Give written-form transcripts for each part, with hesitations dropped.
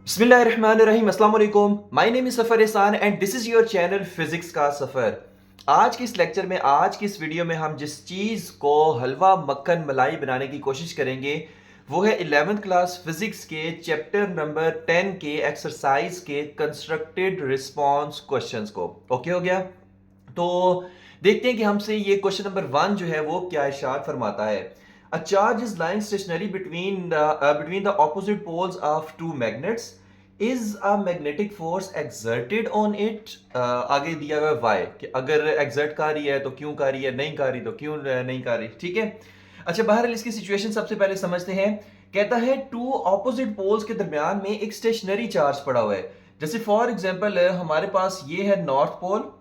बिस्मिल्लाहिर्रहमानिर्रहीम, अस्सलाम वालेकुम। माय नेम इज सफ़र एहसान and this is your channel physics का सफ़र। आज के इस लेक्चर में, आज की इस वीडियो में हम जिस चीज़ को हलवा मक्खन मलाई बनाने की कोशिश करेंगे वो है 11th क्लास फिज़िक्स के चैप्टर नंबर 10 के एक्सरसाइज के कंस्ट्रक्टेड रिस्पॉन्स क्वेश्चंस को। ओके हो गया? तो देखते हैं कि हमसे ये क्वेश्चन नंबर 1 जो है वो क्या इरशाद फरमाता है। A charge is lying stationary between the opposite poles of two magnets. Is a magnetic force exerted on it? आगे दिया हुआ है y कि अगर exert कर रही है तो क्यों कर रही है, नहीं कर रही तो क्यों नहीं कर रही। ठीक है, अच्छा बहरहाल इसकी सिचुएशन सबसे पहले समझते हैं। कहता है टू ऑपोजिट पोल्स के दरमियान में एक स्टेशनरी चार्ज पड़ा हुआ है। जैसे फॉर एग्जांपल हमारे पास ये है नॉर्थ पोल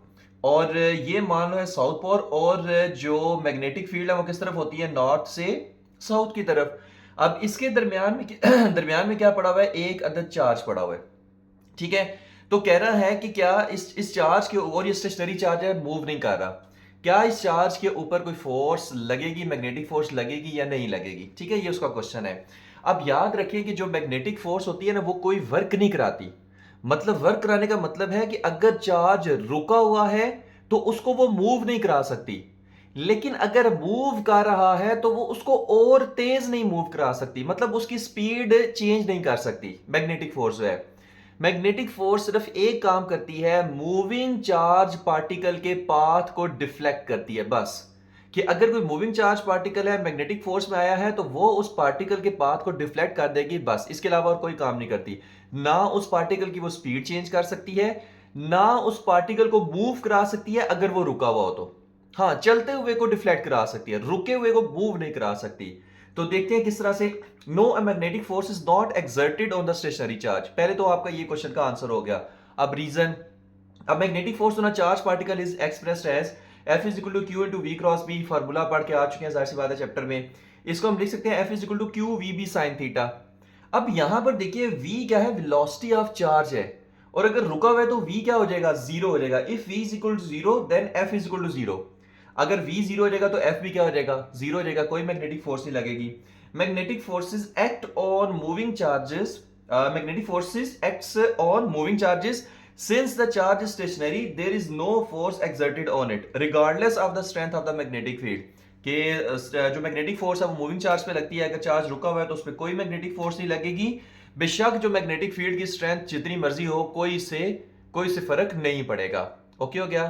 और ये मान लो है साउथ पोल, और जो मैग्नेटिक फील्ड है वो किस तरफ होती है, नॉर्थ से साउथ की तरफ। अब इसके दरमियान में दरमियान में क्या पड़ा हुआ है, एक अदद चार्ज पड़ा हुआ है। ठीक है, तो कह रहा है कि क्या इस चार्ज के ऊपर, ये स्टेशनरी चार्ज है, मूव नहीं कर रहा, क्या इस चार्ज के ऊपर कोई फोर्स लगेगी, मैग्नेटिक फोर्स लगेगी या नहीं लगेगी। ठीक है, ये उसका क्वेश्चन है। अब याद रखिए कि जो मैग्नेटिक फोर्स होती है ना वो कोई वर्क नहीं कराती। मतलब वर्क कराने का मतलब है कि अगर चार्ज रुका हुआ है तो उसको वो मूव नहीं करा सकती, लेकिन अगर मूव कर रहा है तो वो उसको और तेज नहीं मूव करा सकती, मतलब उसकी स्पीड चेंज नहीं कर सकती। मैग्नेटिक फोर्स जो है, मैग्नेटिक फोर्स सिर्फ एक काम करती है, मूविंग चार्ज पार्टिकल के पाथ को डिफ्लेक्ट करती है बस। कि अगर कोई मूविंग चार्ज पार्टिकल है, मैग्नेटिक फोर्स में आया है, तो वो उस पार्टिकल के पाथ को डिफ्लेक्ट कर देगी बस, इसके अलावा और कोई काम नहीं करती। ना उस पार्टिकल की वो स्पीड चेंज कर सकती है, ना उस पार्टिकल को मूव करा सकती है अगर वो रुका हुआ हो तो। हाँ, चलते हुए को डिफ्लेक्ट करा सकती है, रुके हुए को मूव नहीं करा सकती। तो देखते हैं किस तरह से। No a magnetic force is not exerted on the stationary charge. पहले तो आपका ये क्वेश्चन का आंसर हो गया। अब रीजन, अब magnetic force on a charge particle is expressed as F is equal to q into v cross B. Formula पढ़ के आ चुके हैं, जाहिर सी बात है चैप्टर में। इसको हम लिख सकते हैं F is equal to Q we B sine theta. अब यहां पर देखिए v क्या है, वेलोसिटी ऑफ चार्ज है, और अगर रुका हुआ है तो v क्या हो जाएगा, जीरो हो जाएगा। If v is equal to zero then F is equal to zero. अगर v जीरो हो जाएगा तो F भी क्या हो जाएगा, जीरो हो जाएगा, कोई मैग्नेटिक फोर्स नहीं लगेगी। Magnetic forces act on moving charges, magnetic forces acts on moving charges. Since the charge is stationary, there is no force exerted on it, regardless of the strength of the magnetic field. कि जो magnetic force है वो moving charge पे लगती है, अगर charge रुका हुआ है तो उस पर कोई मैग्नेटिक फोर्स नहीं लगेगी। बेशक जो मैग्नेटिक फील्ड की स्ट्रेंथ जितनी मर्जी हो, कोई से फर्क नहीं पड़ेगा। ओके हो गया?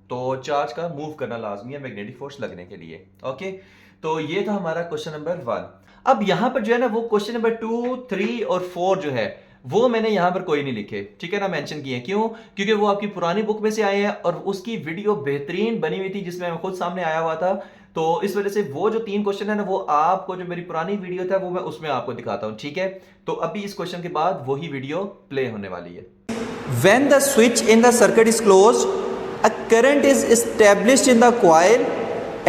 तो चार्ज का मूव करना लाजमी है मैग्नेटिक फोर्स लगने के लिए। ओके, तो ये था हमारा क्वेश्चन नंबर 1। अब यहां पर जो है ना वो क्वेश्चन नंबर 2, 3 और 4 जो है वो मैंने यहां पर कोई नहीं लिखे, ठीक है ना, मेंशन किए। क्यों? क्योंकि वो आपकी पुरानी बुक में से आए हैं और उसकी वीडियो बेहतरीन बनी हुई थी जिसमें मैं खुद सामने आया हुआ था। तो इस वजह से वो जो 3 क्वेश्चन है ना वो आपको, जो मेरी पुरानी वीडियो था वो मैं उसमें आपको दिखाता हूं। ठीक है, तो अभी इस क्वेश्चन के बाद वही वीडियो प्ले होने वाली है। When the switch in the circuit is closed, a current is established in the coil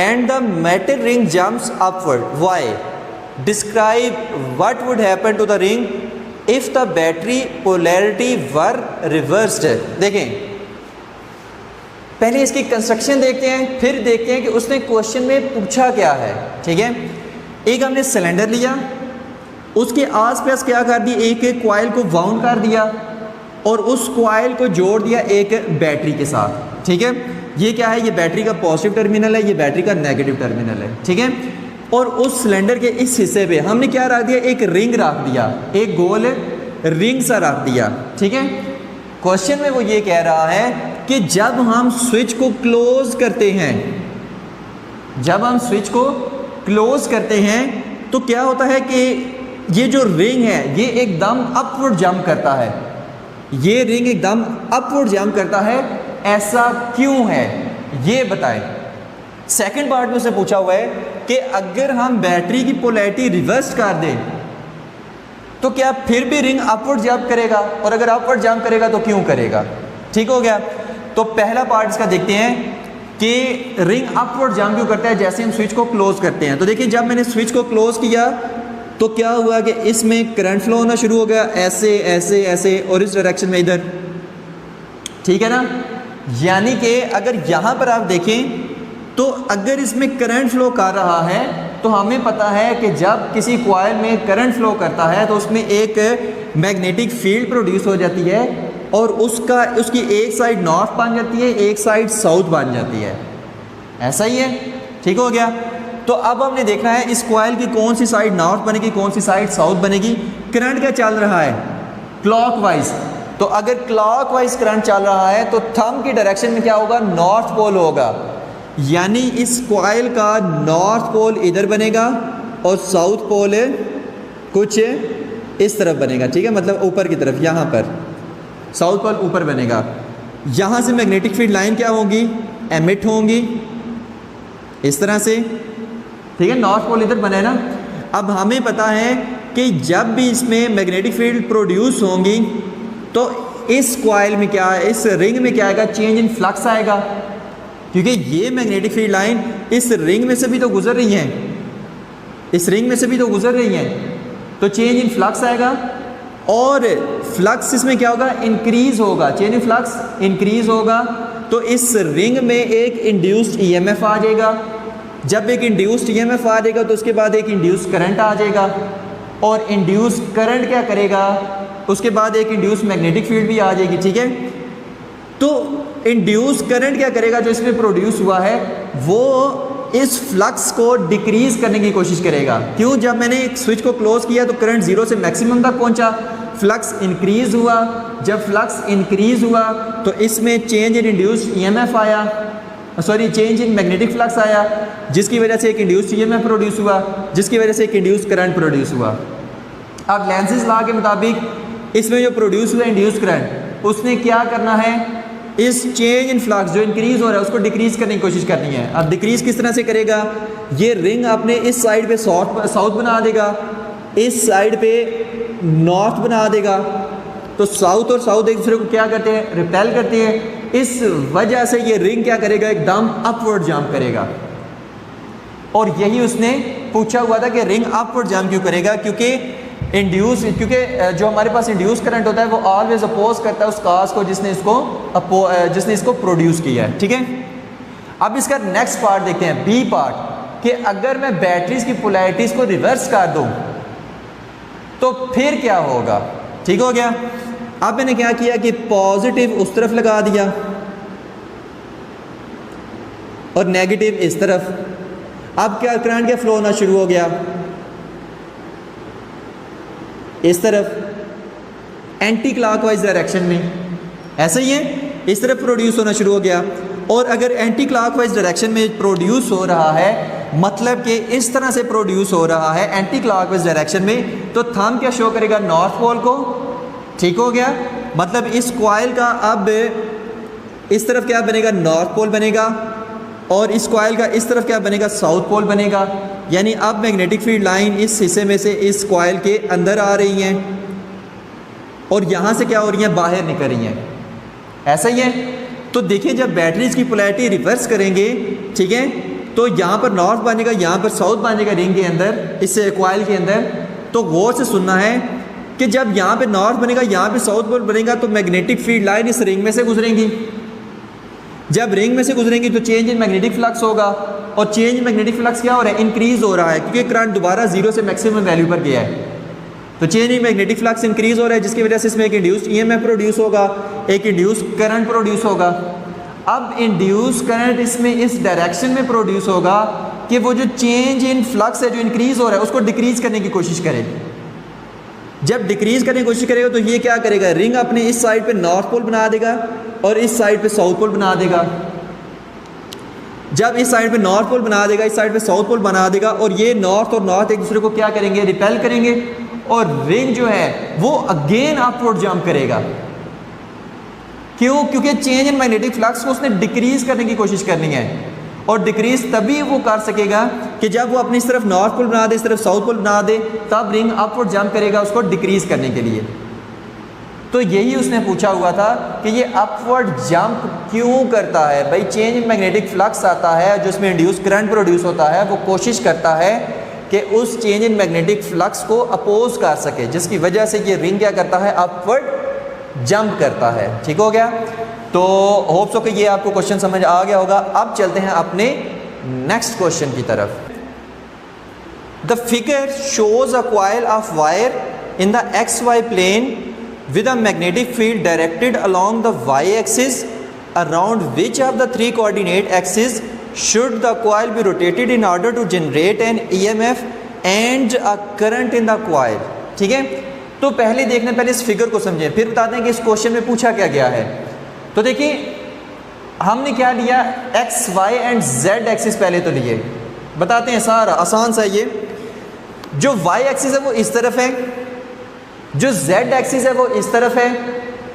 and the metal ring jumps upward. Why? Describe what would happen to the ring if the battery polarity were reversed. देखें, पहले इसकी construction देखते हैं, फिर देखते हैं कि उसने क्वेश्चन में पूछा क्या है। ठीक है, एक हमने सिलेंडर लिया, उसके आसपास क्या कर दिया, एक कॉइल को वाउंड कर दिया और उस कॉइल को जोड़ दिया एक बैटरी के साथ। ठीक है, ये क्या है, ये बैटरी का पॉजिटिव टर्मिनल है, ये बैटरी का नेगेटिव टर्मिनल है। ठीक है, और उस सिलेंडर के इस हिस्से पे हमने क्या रख दिया, एक रिंग रख दिया, एक गोल रिंग सा रख दिया। ठीक है, क्वेश्चन में वो ये कह रहा है कि जब हम स्विच को क्लोज करते हैं, जब हम स्विच को क्लोज करते हैं तो क्या होता है कि ये जो रिंग है ये एकदम अपवर्ड जंप करता है, ये रिंग एकदम अपवर्ड जंप करता है। ऐसा क्यों है ये बताएं। सेकंड पार्ट में उसने पूछा हुआ है कि अगर हम बैटरी की पोलैरिटी रिवर्स कर दें तो क्या फिर भी रिंग अपवर्ड जंप करेगा, और अगर अपवर्ड जंप करेगा तो क्यों करेगा। ठीक हो गया, तो पहला पार्ट इसका देखते हैं कि रिंग अपवर्ड जंप क्यों करता है जैसे हम स्विच को क्लोज करते हैं। तो देखिए, जब मैंने स्विच को क्लोज किया तो क्या हुआ कि इसमें करंट फ्लो होना शुरू हो गया, ऐसे ऐसे ऐसे और इस डायरेक्शन में इधर। ठीक है ना, यानी कि अगर यहां पर आप देखें तो अगर इसमें करंट फ्लो कर रहा है तो हमें पता है कि जब किसी कॉइल में करंट फ्लो करता है तो उसमें एक मैग्नेटिक फील्ड प्रोड्यूस हो जाती है और उसकी एक साइड नॉर्थ बन जाती है, एक साइड साउथ बन जाती है। ऐसा ही है, ठीक हो गया। तो अब हमने देखना है इस कॉइल की कौन सी साइड नॉर्थ बनेगी, कौन सी साइड साउथ बनेगी। करंट क्या चल रहा है, क्लॉकवाइज। तो अगर क्लॉकवाइज करंट चल रहा है तो थंब की डायरेक्शन में क्या होगा, नॉर्थ पोल होगा, यानी इस कॉइल का नॉर्थ पोल इधर बनेगा और साउथ पोल कुछ इस तरफ बनेगा, ठीक है, मतलब ऊपर की तरफ, यहाँ पर साउथ पोल ऊपर बनेगा। यहाँ से मैग्नेटिक फील्ड लाइन क्या होगी, एमिट होंगी इस तरह से, ठीक है, नॉर्थ पोल इधर बना है ना। अब हमें पता है कि जब भी इसमें मैग्नेटिक फील्ड प्रोड्यूस होंगी तो इस कॉइल में क्या है, इस रिंग में क्या आएगा, चेंज इन फ्लक्स आएगा, क्योंकि ये मैग्नेटिक फील्ड लाइन इस रिंग में से भी तो गुजर रही है, इस रिंग में से भी तो गुजर रही है, तो चेंज इन फ्लक्स आएगा। और फ्लक्स इसमें क्या होगा, इंक्रीज होगा, चेंज इन फ्लक्स इंक्रीज होगा, तो इस रिंग में एक इंड्यूस्ड ईएमएफ आ जाएगा। जब एक इंड्यूस्ड ईएमएफ आ जाएगा तो उसके बाद एक इंड्यूस्ड करंट आ जाएगा, और इंड्यूस्ड करंट क्या करेगा, उसके बाद एक इंड्यूस्ड मैग्नेटिक फील्ड भी आ जाएगी, ठीक है। तो इंड्यूस करंट क्या करेगा, जो इसमें प्रोड्यूस हुआ है वो इस फ्लक्स को डिक्रीज करने की कोशिश करेगा। क्यों, जब मैंने एक स्विच को क्लोज किया तो करंट जीरो से मैक्सिमम तक पहुंचा, फ्लक्स इंक्रीज हुआ। जब फ्लक्स इंक्रीज हुआ तो इसमें चेंज इन इंड्यूस्ड ईएमएफ आया, sorry change in magnetic flux आया, जिसकी वजह से एक इंड्यूस्ड ईएमएफ प्रोड्यूस हुआ, जिसकी वजह से एक इंड्यूस्ड करंट प्रोड्यूस हुआ। अब लेंज़ेस लॉ के मुताबिक इसमें जो प्रोड्यूस हुआ इंड्यूस्ड करंट, उसने क्या करना है, इस चेंज इन फ्लक्स जो इंक्रीज हो रहा है उसको डिक्रीज करने की कोशिश करनी है। अब डिक्रीज किस तरह से करेगा, ये रिंग अपने इस साइड पे साउथ बना देगा, इस साइड पे नॉर्थ बना देगा, तो साउथ और साउथ एक दूसरे को क्या करते हैं, रिपेल करते हैं। इस वजह से ये रिंग क्या करेगा, एकदम अपवर्ड जंप करेगा। और यही उसने पूछा हुआ था कि रिंग अपवर्ड जंप क्यों करेगा, क्योंकि जो हमारे पास इंड्यूस करंट होता है वो ऑलवेज अपोज करता है उस काज को जिसने इसको प्रोड्यूस किया है, ठीक है। अब इसका नेक्स्ट पार्ट देखते हैं, बी पार्ट, कि अगर मैं बैटरीज की पोलैरिटीज को रिवर्स कर दूं तो फिर क्या होगा, ठीक हो गया। अब मैंने क्या किया कि पॉजिटिव उस तरफ लगा दिया और नेगेटिव इस तरफ। अब क्या करंट क्या फ्लो होना शुरू हो गया, इस तरफ एंटी क्लॉकवाइज डायरेक्शन में, ऐसा ही है, इस तरफ प्रोड्यूस होना शुरू हो गया। और अगर एंटी क्लॉकवाइज डायरेक्शन में प्रोड्यूस हो रहा है, मतलब कि इस तरह से प्रोड्यूस हो रहा है एंटी क्लॉकवाइज डायरेक्शन में, तो थंब क्या शो करेगा, नॉर्थ पोल को, ठीक हो गया। मतलब इस कॉइल का अब इस तरफ क्या बनेगा, नॉर्थ पोल बनेगा, और इस कॉइल का इस तरफ क्या बनेगा, साउथ पोल बनेगा। यानी अब मैग्नेटिक फील्ड लाइन इस हिस्से में से इस कॉइल के अंदर आ रही हैं और यहाँ से क्या हो रही हैं, बाहर निकल रही हैं, ऐसा ही है। तो देखिए जब बैटरीज की पोलैरिटी रिवर्स करेंगे, ठीक है, तो यहाँ पर नॉर्थ बनेगा, यहाँ पर साउथ बनेगा रिंग के अंदर, इस कॉइल के अंदर। तो गौर से सुनना है कि जब यहाँ पे नॉर्थ बनेगा, यहाँ पे साउथ पोल बनेगा, तो मैग्नेटिक फील्ड लाइन इस रिंग में से गुजरेंगी। जब रिंग में से गुजरेंगी तो चेंज इन मैग्नेटिक फ्लक्स होगा, और चेंज इन मैग्नेटिक फ्लक्स क्या हो रहा है, इंक्रीज हो रहा है, क्योंकि करंट दोबारा जीरो से मैक्सिमम वैल्यू पर गया है। तो change in magnetic flux increase हो रहा है, जिसकी वजह से इसमें एक इंड्यूस्ड ईएमएफ प्रोड्यूस होगा, एक इंड्यूस्ड करंट प्रोड्यूस होगा। अब इंड्यूस्ड करंट इसमें इस डायरेक्शन में प्रोड्यूस होगा कि वो जो चेंज इन फ्लक्स है, जो इंक्रीज हो रहा है, उसको डिक्रीज करने की कोशिश करे। जब डिक्रीज करने की कोशिश करेगा तो ये क्या करेगा, रिंग अपने इस साइड पे नॉर्थ पोल बना देगा और इस साइड पे साउथ पोल बना देगा। जब इस साइड पे नॉर्थ पोल बना देगा, इस साइड पे साउथ पोल बना देगा, और ये नॉर्थ और नॉर्थ एक दूसरे को क्या करेंगे, रिपेल करेंगे, और रिंग जो है वो अगेन अपवर्ड जंप करेगा। क्यों, क्योंकि चेंज इन मैग्नेटिक फ्लक्स को उसने डिक्रीज करने की कोशिश करनी है, और डिक्रीज तभी वो कर सकेगा कि जब वो अपनी इस तरफ नॉर्थ पोल बना दे, इस तरफ साउथ पोल बना दे, तब रिंग अपवर्ड जंप करेगा उसको डिक्रीज करने के लिए। तो यही उसने पूछा हुआ था कि ये अपवर्ड जंप क्यों करता है। भाई चेंज इन मैग्नेटिक फ्लक्स आता है जो उसमें इंड्यूस करंट प्रोड्यूस होता है, वो कोशिश करता है कि उस चेंज इन मैग्नेटिक फ्लक्स को अपोज कर सके, जिसकी वजह से ये रिंग क्या करता है, अपवर्ड जंप करता है। ठीक हो गया। तो होप सो कि ये आपको क्वेश्चन समझ आ गया होगा। अब चलते हैं अपने नेक्स्ट क्वेश्चन की तरफ। The figure shows a coil of wire in the XY plane with a magnetic field directed along the y-axis around which of the three coordinate axes should the coil be rotated in order to generate an EMF and a current in the coil। ठीक है, तो पहले देखने पहले इस figure को समझें, फिर बताते हैं कि इस क्वेश्चन में पूछा क्या गया है। तो देखिए हमने क्या लिया, X Y and Z axis पहले तो लिए, बताते हैं सारा आसान सा। ये जो वाई एक्सिस है वो इस तरफ है, जो जेड एक्सिस है वो इस तरफ है,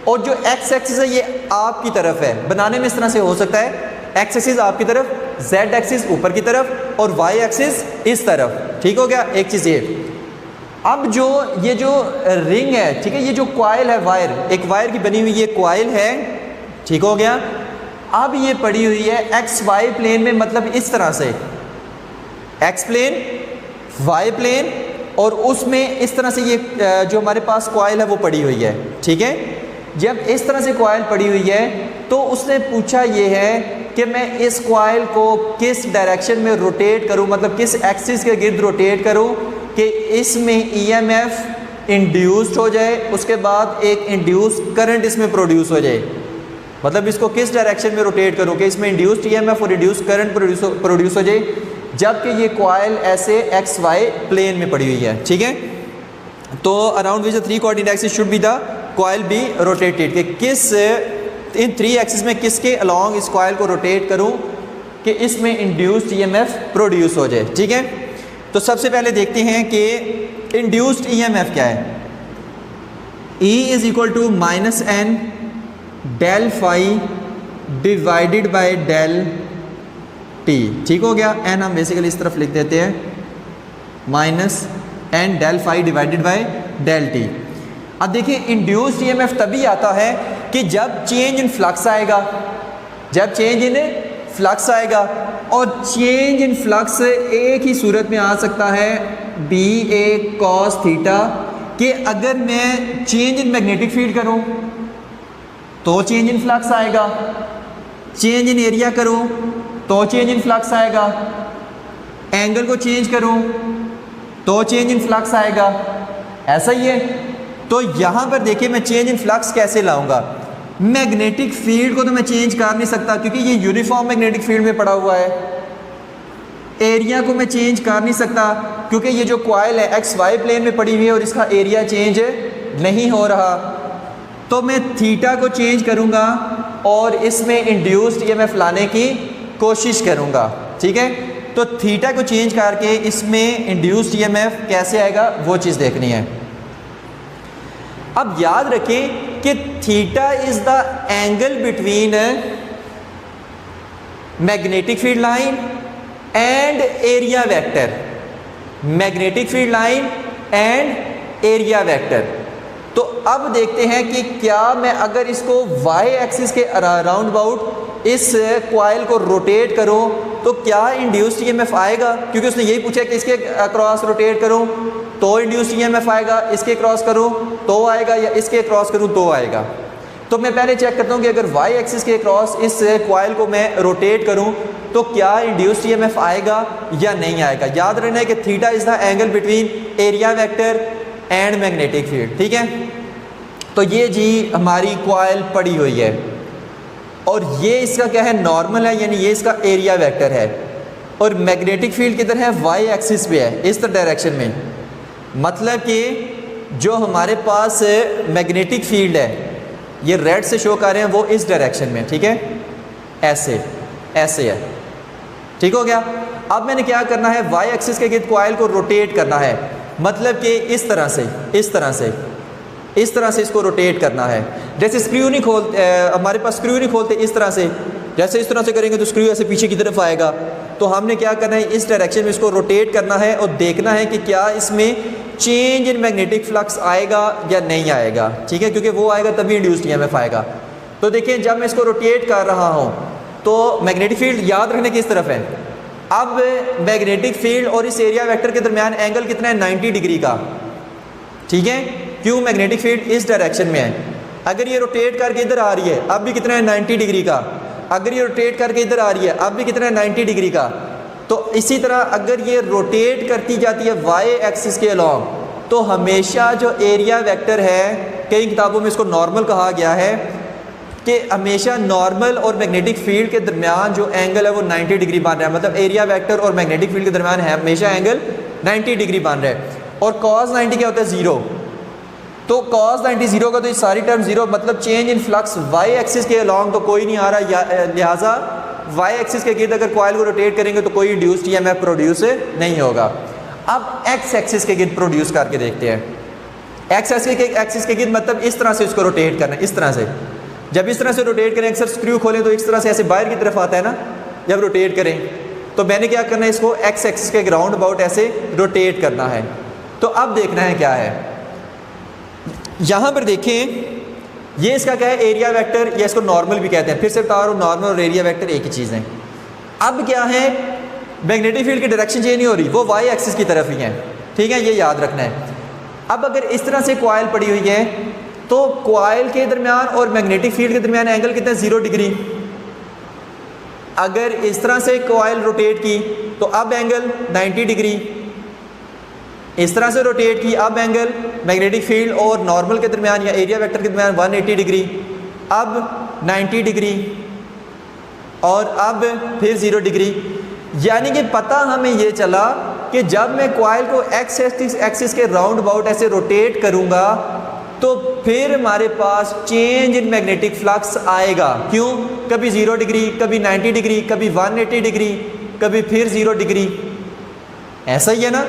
और जो एक्स एक्सिस है ये आपकी तरफ है। बनाने में इस तरह से हो सकता है, एक्स एक्सिस आपकी तरफ, जेड एक्सिस ऊपर की तरफ और वाई एक्सिस इस तरफ। ठीक हो गया, एक चीज़ ये। अब जो ये जो रिंग है, ठीक है, ये जो कॉइल है, वायर, एक वायर की बनी हुई ये कॉइल है, ठीक हो गया। अब ये पड़ी हुई है एक्स वाई प्लेन में, मतलब इस तरह से एक्स प्लेन, वाई प्लेन, और उसमें इस तरह से ये जो हमारे पास कॉइल है वो पड़ी हुई है। ठीक है, जब इस तरह से कॉइल पड़ी हुई है तो उसने पूछा ये है कि मैं इस कॉइल को किस डायरेक्शन में रोटेट करूं, मतलब किस एक्सिस के गिर्द रोटेट करूं कि इसमें EMF इंड्यूस्ड हो जाए, उसके बाद एक इंड्यूस करंट इसमें प्रोड्यूस हो जाए। मतलब इसको किस डायरेक्शन में रोटेट करूं कि इसमें इंड्यूस्ड EMF और इंड्यूस करंट प्रोड्यूस हो जाए, जबकि ये कॉइल ऐसे एक्स वाई प्लेन में पड़ी हुई है। ठीक है, तो around which the three coordinate axis should be the coil be rotated, कि किस इन थ्री एक्सिस में किसके अलोंग इस कॉइल को रोटेट करूं कि इसमें इंड्यूस्ड EMF प्रोड्यूस हो जाए। ठीक है, तो सबसे पहले देखते हैं कि इंड्यूस्ड EMF क्या है। E is equal to minus N del phi divided by del T. ठीक हो गया, एन हम बेसिकली इस तरफ लिख देते हैं, minus N del phi divided by del T. अब देखिए इंड्यूस्ड EMF तभी आता है कि जब चेंज इन फ्लक्स आएगा, जब चेंज इन फ्लक्स आएगा, और चेंज इन फ्लक्स एक ही सूरत में आ सकता है, बी ए कॉस थीटा, कि अगर मैं चेंज इन मैग्नेटिक फील्ड करूं तो चेंज इन फ्लक्स आएगा, चेंज इन एरिया करूं तो चेंज इन फ्लक्स आएगा, एंगल को चेंज करूं तो चेंज इन फ्लक्स आएगा। ऐसा ही है। तो यहाँ पर देखिए मैं चेंज इन फ्लक्स कैसे लाऊंगा। मैग्नेटिक फील्ड को तो मैं चेंज कर नहीं सकता क्योंकि ये यूनिफॉर्म मैग्नेटिक फील्ड में पड़ा हुआ है। एरिया को मैं चेंज कर नहीं सकता क्योंकि ये जो कॉइल है एक्स वाई प्लेन में पड़ी हुई है और इसका एरिया चेंज नहीं हो रहा। तो मैं थीटा को चेंज करूँगा और इसमें इंड्यूस्ड EMF लाने की कोशिश करूँगा। ठीक है, तो थीटा को चेंज करके इसमें इंड्यूस्ड EMF कैसे आएगा वो चीज़ देखनी है। अब याद रखें कि theta is the angle between magnetic field line and area vector, magnetic field line and area vector. तो अब देखते हैं कि क्या मैं अगर इसको y एक्सिस के अराउंड अबाउट इस कॉइल को रोटेट करूं तो क्या इंड्यूस्ड EMF आएगा, क्योंकि उसने यही पूछा कि इसके क्रॉस रोटेट करूं तो इंड्यूस्ड EMF आएगा, इसके क्रॉस करूं तो आएगा, या इसके क्रॉस करूं तो आएगा। तो मैं पहले चेक करता हूं कि अगर y एक्सिस के क्रॉस इस कॉइल को मैं रोटेट करूं तो क्या इंड्यूस्ड EMF आएगा या नहीं आएगा। याद रखना है कि theta is the angle between area vector and magnetic field. ठीक है, तो ये जी हमारी कॉइल पड़ी हुई है और ये इसका क्या है, नॉर्मल है, यानी ये इसका एरिया वेक्टर है, और मैग्नेटिक फील्ड किधर है, y एक्सिस पे है, इस डायरेक्शन में। मतलब कि जो हमारे पास मैग्नेटिक फील्ड है ये रेड से शो कर रहे हैं वो इस डायरेक्शन में। ठीक है, ऐसे ऐसे है। ठीक हो गया। अब मैंने क्या करना है, y एक्सिस के गिर्द कॉइल को रोटेट करना है, मतलब कि इस तरह से इस तरह से इसको रोटेट करना है। जैसे स्क्रू नहीं खोलते, हमारे पास स्क्रू नहीं खोलते, इस तरह से, जैसे इस तरह से करेंगे तो स्क्रू ऐसे पीछे की तरफ आएगा। तो हमने क्या करना है, इस डायरेक्शन में इसको रोटेट करना है और देखना है कि क्या इसमें चेंज इन मैग्नेटिक फ्लक्स आएगा या नहीं आएगा। ठीक है, क्योंकि वो आएगा तभी इंड्यूस्ड EMF आएगा। तो देखिए जब मैं इसको रोटेट कर रहा हूँ तो मैग्नेटिक फील्ड याद रखने की इस तरफ है। अब मैग्नेटिक फील्ड और इस एरिया वेक्टर के दरमियान एंगल कितना है, 90 डिग्री का। ठीक है, क्यों, मैग्नेटिक फील्ड इस डायरेक्शन में है। अगर ये रोटेट करके इधर आ रही है अब भी कितना है, 90 डिग्री का। अगर ये रोटेट करके इधर आ रही है अब भी कितना है, 90 डिग्री का। तो इसी तरह अगर ये रोटेट करती जाती है वाई एक्सिस के अलॉन्ग, तो हमेशा जो एरिया वेक्टर है, कई किताबों में इसको नॉर्मल कहा गया है, कि हमेशा नॉर्मल और मैग्नेटिक फील्ड के दरमियान जो एंगल है वो 90 डिग्री बन रहा है। मतलब एरिया वेक्टर और मैग्नेटिक फील्ड के दरमियान है हमेशा एंगल 90 डिग्री बन रहा है। और cos 90 क्या होता है? ज़ीरो। तो cos 90 ज़ीरो का तो ये सारी टर्म ज़ीरो, मतलब change in flux Y axis के अलॉन्ग तो कोई नहीं आ रहा, लिहाजा वाई एक्सिस के गिर्द अगर कॉइल को रोटेट करेंगे तो कोई इंड्यूस्ड ईएमएफ प्रोड्यूस नहीं होगा। अब एक्स एक्सिस के गिर्द प्रोड्यूस करके देखते हैं। एक्स एक्सिस के गिर्द मतलब इस तरह से इसको रोटेट करना है, इस तरह से। जब इस तरह से रोटेट करें, अक्सर स्क्रू खोलें तो इस तरह से ऐसे बाहर की तरफ आता है ना, जब रोटेट करें तो मैंने क्या करना है, इसको एक्स एक्सिस के ग्राउंड अबाउट ऐसे रोटेट करना है। तो अब देखना है क्या है, यहाँ पर देखें, ये इसका क्या है, एरिया वेक्टर, या इसको नॉर्मल भी कहते हैं। फिर से बता रहा हूँ, नॉर्मल और एरिया वेक्टर एक ही चीज़ है। अब क्या है, मैग्नेटिक फील्ड की डायरेक्शन चेंज नहीं हो रही, वो वाई एक्सिस की तरफ ही है, ठीक है, ये याद रखना है। अब अगर इस तरह से कॉइल पड़ी हुई है तो कॉइल के दरमियान और मैग्नेटिक फील्ड के दरमियान एंगल कितना है? 0 डिग्री। अगर इस तरह से कॉइल रोटेट की तो अब एंगल 90 डिग्री, इस तरह से रोटेट की अब एंगल मैग्नेटिक फील्ड और नॉर्मल के दरमियान या एरिया वेक्टर के दरमियान 180 डिग्री, अब 90 डिग्री और अब फिर 0 डिग्री। यानी कि पता हमें ये चला कि जब मैं कॉइल को एक्स एक्सिस के राउंड अबाउट ऐसे रोटेट करूंगा तो फिर हमारे पास चेंज इन मैग्नेटिक फ्लक्स आएगा। क्यों? कभी 0 डिग्री, कभी 90 डिग्री, कभी 180 डिग्री, कभी फिर 0 डिग्री, ऐसा ही है ना।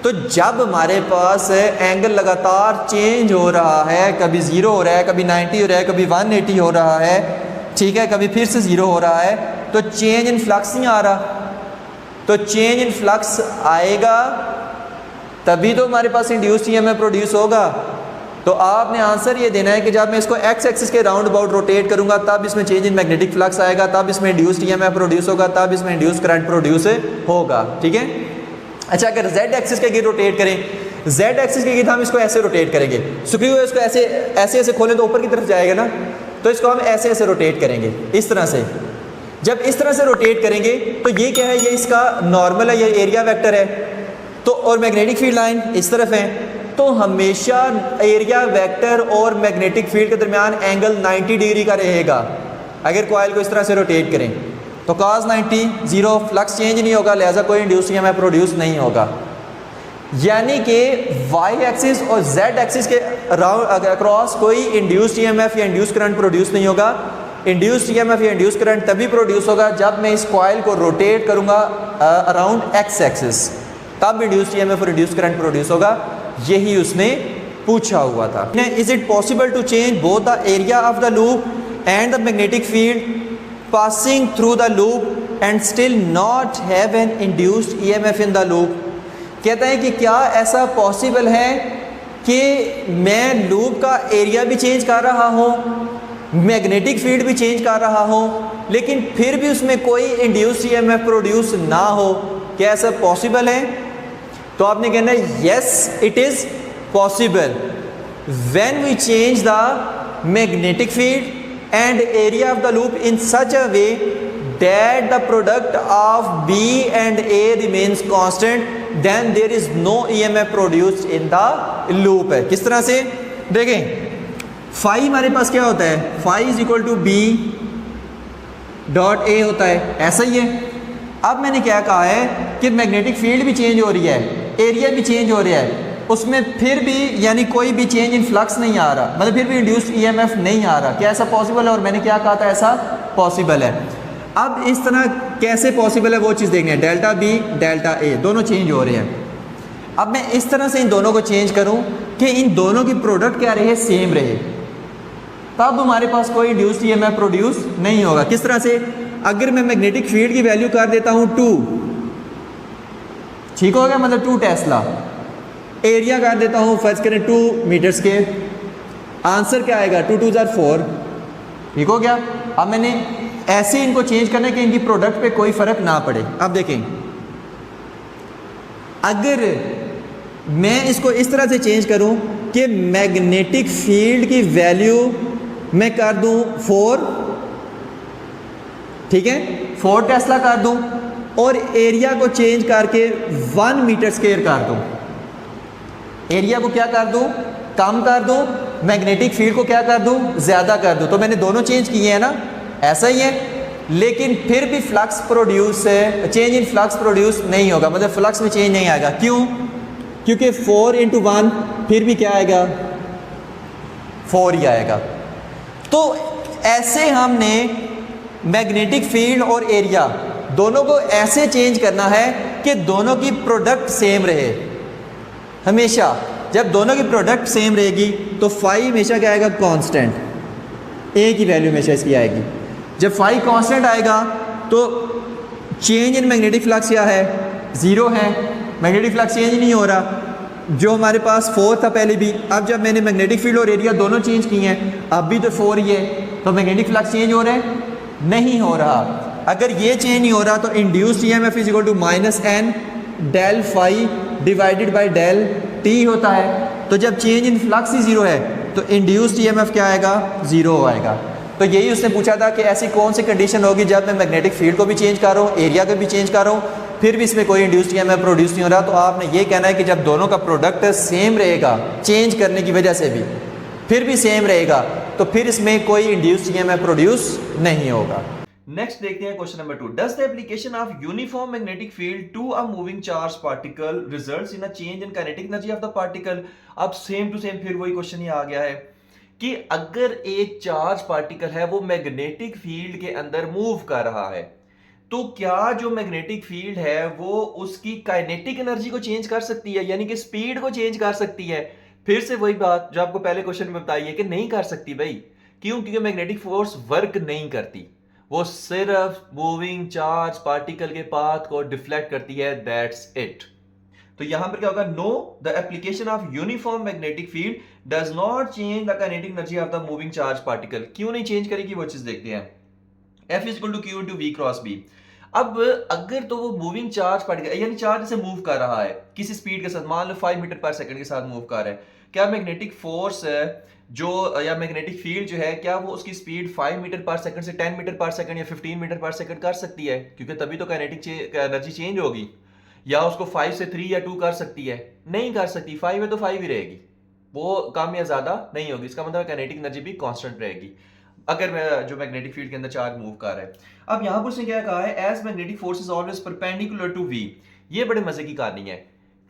तो जब हमारे पास एंगल लगातार चेंज हो रहा है, कभी 0 हो रहा है, कभी 90 हो रहा है, कभी 180 हो रहा है, ठीक है, कभी फिर से 0 हो रहा है, तो चेंज इन फ्लक्स नहीं आ रहा। तो चेंज इन फ्लक्स आएगा तभी तो हमारे पास इंड्यूस्ड ईएमएफ प्रोड्यूस होगा। तो आपने आंसर ये देना है कि जब मैं इसको एक्स एक्सिस के राउंड अबाउट रोटेट करूंगा तब इसमें चेंज इन मैग्नेटिक फ्लक्स आएगा, तब इसमें इंड्यूस्ड ईएमएफ प्रोड्यूस होगा, तब इसमें इंड्यूस्ड करंट प्रोड्यूस होगा, ठीक है। अच्छा, अगर जेड एक्सिस के गिर्द रोटेट करें, जेड एक्सिस के गिर्द हम इसको ऐसे रोटेट करेंगे, स्क्रू इसको ऐसे ऐसे ऐसे खोलें तो ऊपर की तरफ जाएगा ना, तो इसको हम ऐसे ऐसे रोटेट करेंगे, इस तरह से। जब इस तरह से रोटेट करेंगे तो ये क्या है, ये इसका नॉर्मल है, ये एरिया वेक्टर है, तो और मैग्नेटिक फील्ड लाइन इस तरफ है, तो हमेशा एरिया वेक्टर और मैग्नेटिक फील्ड के दरमियान एंगल 90 डिग्री का रहेगा अगर कॉइल को इस तरह से रोटेट करें। तो cos 90 0, फ्लक्स चेंज नहीं होगा, लिहाजा कोई इंड्यूस्ड ईएमएफ प्रोड्यूस नहीं होगा। यानी कि वाई एक्सिस और जेड एक्सिस के अक्रॉस कोई इंड्यूस्ड ईएमएफ या इंड्यूस्ड करंट प्रोड्यूस नहीं होगा। इंड्यूस्ड ईएमएफ या इंड्यूस्ड करंट तभी प्रोड्यूस होगा जब मैं इस कॉइल को रोटेट करूंगा अराउंड एक्स एक्सिस, तब इंड्यूस्ड ईएमएफ और इंड्यूस्ड करंट प्रोड्यूस होगा। यही उसने पूछा हुआ था। Is it possible to change both the area of the loop and the magnetic field passing through the loop and still not have an induced EMF in the loop? कहता है कि क्या ऐसा पॉसिबल है कि मैं लूप का area भी चेंज कर रहा हूँ, मैग्नेटिक फील्ड भी चेंज कर रहा हूँ, लेकिन फिर भी उसमें कोई इंड्यूस्ड ईएमएफ प्रोड्यूस ना हो? क्या ऐसा पॉसिबल है? तो आपने कहना है yes it is possible when we change the magnetic field and area of the loop in such a way that the product of B and A remains constant, then there is no EMF produced in the loop. है किस तरह से देखें, phi हमारे पास क्या होता है, phi is equal to B dot A होता है, ऐसा ही है। अब मैंने क्या कहा है कि मैग्नेटिक फील्ड भी चेंज हो रही है, एरिया भी चेंज हो रहा है, उसमें फिर भी यानी कोई भी चेंज इन फ्लक्स नहीं आ रहा, मतलब फिर भी इंड्यूस्ड ईएमएफ नहीं आ रहा। क्या ऐसा पॉसिबल है? और मैंने क्या कहा था, ऐसा पॉसिबल है। अब इस तरह कैसे पॉसिबल है वो चीज़ देखनी है। डेल्टा बी डेल्टा ए दोनों चेंज हो रहे हैं। अब मैं इस तरह से इन दोनों को चेंज करूं कि इन दोनों की प्रोडक्ट क्या रहे, सेम रहे, तब हमारे पास कोई इंड्यूस्ड ईएमएफ प्रोड्यूस नहीं होगा। किस तरह से? अगर मैं मैग्नेटिक फील्ड की वैल्यू कर देता हूं 2, ठीक हो गया, मतलब 2 टेस्ला, एरिया कर देता हूं फर्ज करें 2 मीटर स्क्वायर, आंसर क्या आएगा 2 2 जार 4, ठीक हो गया। अब मैंने ऐसे इनको चेंज करना है कि इनकी प्रोडक्ट पे कोई फर्क ना पड़े। अब देखें, अगर मैं इसको इस तरह से चेंज करूं कि मैग्नेटिक फील्ड की वैल्यू मैं कर दूं 4, ठीक है, 4 टेस्ला कर दूं, और एरिया को चेंज करके 1 मीटर स्क्वायर कर दूं, एरिया को क्या कर दूं, कम कर दूं, मैग्नेटिक फील्ड को क्या कर दूं, ज़्यादा कर दूं, तो मैंने दोनों चेंज किए हैं ना, ऐसा ही है। लेकिन फिर भी flux produce change in flux produce नहीं होगा, मतलब फ्लक्स में चेंज नहीं आएगा। क्यों? क्योंकि 4 × 1 फिर भी क्या आएगा, 4 ही आएगा। तो ऐसे हमने मैग्नेटिक फील्ड और एरिया दोनों को ऐसे चेंज करना है कि दोनों की प्रोडक्ट सेम रहे। हमेशा जब दोनों की प्रोडक्ट सेम रहेगी तो फाई हमेशा क्या आएगा, कांस्टेंट, एक ही वैल्यू हमेशा इसकी आएगी। जब फाई कांस्टेंट आएगा तो चेंज इन मैग्नेटिक फ्लक्स क्या है, 0 है, मैग्नेटिक फ्लक्स चेंज नहीं हो रहा, जो हमारे पास 4 था पहले भी। अब जब मैंने मैग्नेटिक फील्ड और एरिया दोनों चेंज किए हैं, अब भी तो 4 ही है, तो मैग्नेटिक फ्लक्स चेंज हो रहा है, नहीं हो रहा। अगर ये चेंज नहीं हो रहा तो induced EMF is equal to -n del phi divided by del T होता है। तो जब चेंज इन फ्लक्स ही 0 है तो इंड्यूस्ड ईएमएफ क्या आएगा, 0 आएगा। तो यही उसने पूछा था कि ऐसी कौन सी कंडीशन होगी जब मैं मैग्नेटिक फील्ड को भी चेंज कर रहा हूँ, एरिया को भी चेंज कर रहा हूँ, फिर भी इसमें कोई इंड्यूस्ड ईएमएफ प्रोड्यूस नहीं हो रहा। तो आपने ये कहना है कि जब दोनों का प्रोडक्ट सेम रहेगा, चेंज करने की वजह से भी फिर भी सेम रहेगा, तो फिर इसमें कोई इंड्यूस्ड ईएमएफ प्रोड्यूस नहीं होगा। नेक्स्ट देखते हैं question number 2। Does the application of uniform magnetic field to a moving charge particle results in a change in kinetic energy of the particle. अब सेम टू सेम फिर वही question ही आ गया है कि अगर एक चार्ज पार्टिकल है वो मैग्नेटिक फील्ड के अंदर मूव कर रहा है, तो क्या जो मैग्नेटिक फील्ड है वो उसकी काइनेटिक एनर्जी को चेंज कर सकती है, यानी कि स्पीड को चेंज कर सकती है। फिर से वही बात जो आपको पहले क्वेश्चन में बताई है कि नहीं कर सकती भाई। क्यों? क्योंकि मैग्नेटिक फोर्स वर्क नहीं करती, वो सिर्फ मूविंग चार्ज पार्टिकल के पाथ को डिफ्लेक्ट करती है, दैट्स इट। तो यहां पर क्या होगा, no the application of uniform magnetic field does not change the kinetic energy of the moving charge particle. क्यों नहीं चेंज करेगी वो चीज देखते हैं। F is equal to Q into V cross B। अब अगर तो वो मूविंग चार्ज पार्टिकल यानी चार्ज से मूव कर रहा है किसी स्पीड के साथ, मान लो 5 मीटर पर सेकंड के साथ मूव कर रहा है, क्या मैग्नेटिक फोर्स जो या मैग्नेटिक फील्ड जो है क्या वो उसकी स्पीड 5 मीटर पर सेकंड से 10 मीटर पर सेकंड या 15 मीटर पर सेकंड कर सकती है? क्योंकि तभी तो काइनेटिक एनर्जी चेंज होगी। या उसको 5 से 3 या 2 कर सकती है? नहीं कर सकती। 5 है तो 5 ही रहेगी, वो कम या ज्यादा नहीं होगी। इसका मतलब काइनेटिक एनर्जी भी कांस्टेंट रहेगी अगर जो मैग्नेटिक फील्ड के अंदर चार्ज मूव कर रहा है। अब यहां पर उसने क्या कहा है, as magnetic force is always perpendicular to V। ये बड़े मजे की कहानी है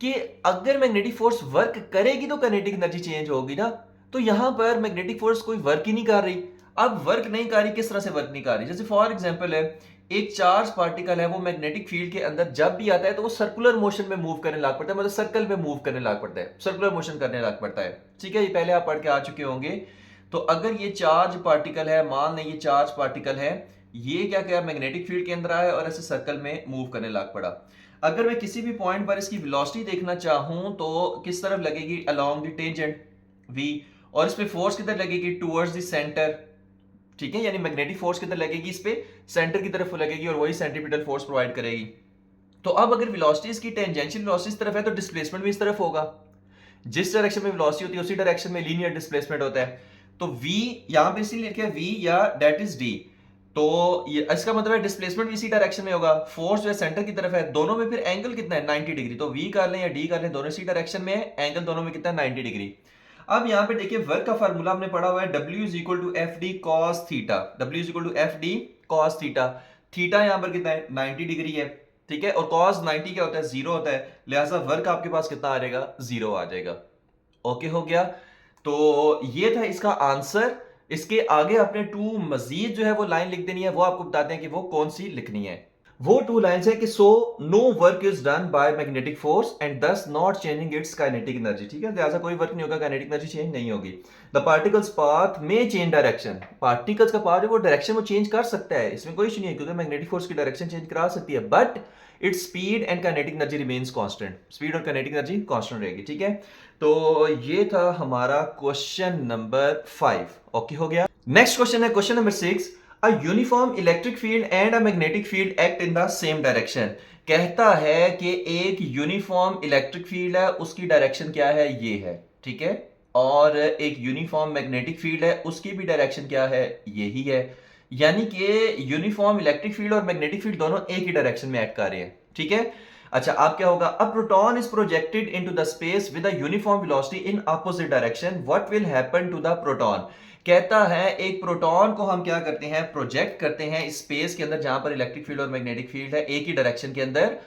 कि अगर मैग्नेटिक फोर्स वर्क करेगी तो काइनेटिक एनर्जी चेंज होगी ना। तो यहां पर मैग्नेटिक फोर्स कोई वर्क ही नहीं कर रही। अब वर्क नहीं कर रही, किस तरह से वर्क नहीं कर रही? जैसे फॉर एग्जांपल है, एक चार्ज पार्टिकल है, वो मैग्नेटिक फील्ड के अंदर जब भी आता है तो वो सर्कुलर मोशन में मूव करने लग पड़ता है, मतलब सर्कल में मूव करने लग पड़ता है, सर्कुलर मोशन करने लग पड़ता है। ठीक है, ये पहले आप पढ़ के आ चुके होंगे। तो अगर ये चार्ज पार्टिकल है, मान लें ये चार्ज पार्टिकल है, ये क्या क्या मैग्नेटिक फील्ड के अंदर आया और ऐसे सर्कल में मूव करने लग पड़ा। अगर मैं किसी भी पॉइंट पर इसकी वेलोसिटी देखना चाहूं तो किस तरफ लगेगी, अलोंग द टेंजेंट V, और इस पे फोर्स किधर लगेगी, टुवर्ड्स द सेंटर। ठीक है, यानी मैग्नेटिक फोर्स किधर लगेगी, इस पे सेंटर की तरफ लगेगी और वही सेंट्रीपिटल फोर्स प्रोवाइड करेगी। तो अब अगर वेलोसिटी इसकी टेंजेंशियल वेलोसिटी इस तरफ है तो डिस्प्लेसमेंट भी इस तरफ होगा। जिस डायरेक्शन में वेलोसिटी होती है उसी डायरेक्शन में लीनियर डिस्प्लेसमेंट होता है। तो V यहां पे इसीलिए लिखा है V या दैट इज D। तो ये इसका मतलब है डिस्प्लेसमेंट भी इसी डायरेक्शन में होगा, फोर्स जो है सेंटर की तरफ है। दोनों में फिर एंगल कितना है, 90 डिग्री। तो V कर लें या D कर लें, दोनों इसी डायरेक्शन में है, एंगल दोनों में कितना है, 90 डिग्री। अब यहां पे देखिए वर्क का फार्मूला हमने पढ़ा हुआ है, W is equal to FD cos theta. W is equal to FD cos theta. Theta यहां पर कितना है, 90 डिग्री है। ठीक है, और cos 90 क्या होता है, 0 होता है, लिहाजा वर्क आपके पास कितना आ जाएगा, 0 आ जाएगा। ओके हो गया। तो ये था इसका आंसर। इसके आगे आपने 2 मजीद जो है वो लाइन लिख देनी है, वो आपको बताते हैं कि वो कौन सी लिखनी है। वो 2 लाइंस है कि so no work is done by magnetic force and thus not changing its kinetic energy. ठीक है, लिहाजा कोई वर्क नहीं होगा, काइनेटिक एनर्जी चेंज नहीं होगी। द पार्टिकल्स पाथ में चेंज डायरेक्शन, पार्टिकल्स का पाथ है वो डायरेक्शन वो चेंज कर सकता है, इसमें कोई इशू नहीं है, क्योंकि मैग्नेटिक फोर्स की डायरेक्शन चेंज करा सकती है, but its speed and kinetic energy remains constant. Speed और काइनेटिक एनर्जी कांस्टेंट रहेगी। ठीक है, तो ये था हमारा क्वेश्चन नंबर 5। ओके हो गया। नेक्स्ट क्वेश्चन है question number 6। A uniform electric field and a magnetic field act in the same direction। कहता है कि एक यूनिफॉर्म इलेक्ट्रिक फील्ड है, उसकी डायरेक्शन क्या है, ये है। ठीक है, और एक यूनिफॉर्म मैग्नेटिक फील्ड है, उसकी भी डायरेक्शन क्या है, यही है। यानी कि यूनिफॉर्म इलेक्ट्रिक फील्ड और मैग्नेटिक फील्ड दोनों एक ही डायरेक्शन में एक्ट कर रहे हैं, ठीक है। अच्छा, अब क्या होगा, a proton is projected into the space with a uniform velocity in opposite direction, what will happen to the proton. कहता है एक प्रोटॉन को हम क्या करते हैं, प्रोजेक्ट करते हैं स्पेस के अंदर जहां पर इलेक्ट्रिक फील्ड और मैग्नेटिक फील्ड है एक ही डायरेक्शन के अंदर।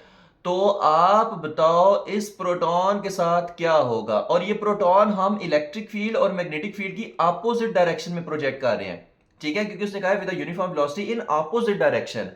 तो आप बताओ इस प्रोटॉन के साथ क्या होगा, और ये प्रोटॉन हम इलेक्ट्रिक फील्ड और मैग्नेटिक फील्ड की अपोजिट डायरेक्शन में प्रोजेक्ट कर रहे हैं, ठीक है, क्योंकि उसने कहा है with uniform velocity in opposite direction.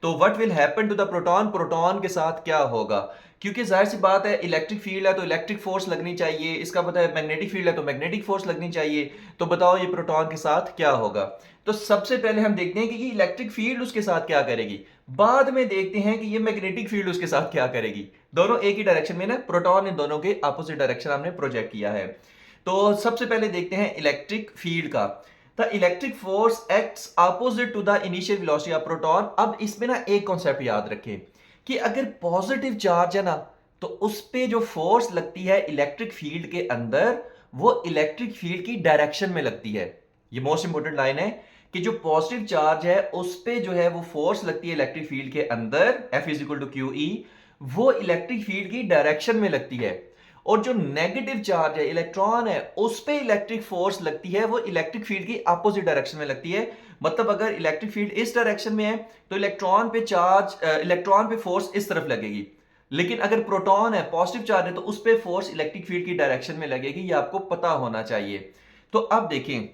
तो what will happen to the proton, proton के साथ क्या होगा, क्योंकि जाहिर सी बात है इलेक्ट्रिक फील्ड है तो इलेक्ट्रिक फोर्स लगनी चाहिए, इसका पता है मैग्नेटिक फील्ड है तो मैग्नेटिक फोर्स लगनी चाहिए। तो बताओ ये प्रोटॉन के साथ क्या होगा। तो सबसे पहले हम देखते हैं कि ये इलेक्ट्रिक फील्ड उसके साथ क्या करेगी, बाद में देखते हैं कि ये मैग्नेटिक फील्ड उसके साथ क्या करेगी। दोनों एक ही डायरेक्शन में ना, प्रोटॉन इन दोनों के अपोजिट डायरेक्शन हमने प्रोजेक्ट किया है। तो सबसे पहले देखते हैं इलेक्ट्रिक फील्ड का। The electric force acts opposite to the initial velocity of proton. अब इसमें ना एक कॉन्सेप्ट याद रखें कि अगर पॉजिटिव चार्ज है ना, तो उस पे जो फोर्स लगती है इलेक्ट्रिक फील्ड के अंदर, वो इलेक्ट्रिक फील्ड की डायरेक्शन में लगती है। ये मोस्ट इंपोर्टेंट लाइन है कि जो पॉजिटिव चार्ज है उस पे जो है वो फोर्स लगती है इलेक्ट्रिक फील्ड के अंदर, F is equal to Q E, वो इलेक्ट्रिक फील्ड की डायरेक्शन में लगती है। और जो नेगेटिव चार्ज है, इलेक्ट्रॉन है, उस पे इलेक्ट्रिक फोर्स लगती है, वो इलेक्ट्रिक फील्ड की अपोजिट डायरेक्शन में लगती है। मतलब अगर इलेक्ट्रिक फील्ड इस डायरेक्शन में है तो इलेक्ट्रॉन पे चार्ज, इलेक्ट्रॉन पे फोर्स इस तरफ लगेगी, लेकिन अगर प्रोटॉन है, पॉजिटिव चार्ज है, तो उस पे फोर्स इलेक्ट्रिक फील्ड की डायरेक्शन में लगेगी। ये आपको पता होना चाहिए। तो अब देखें,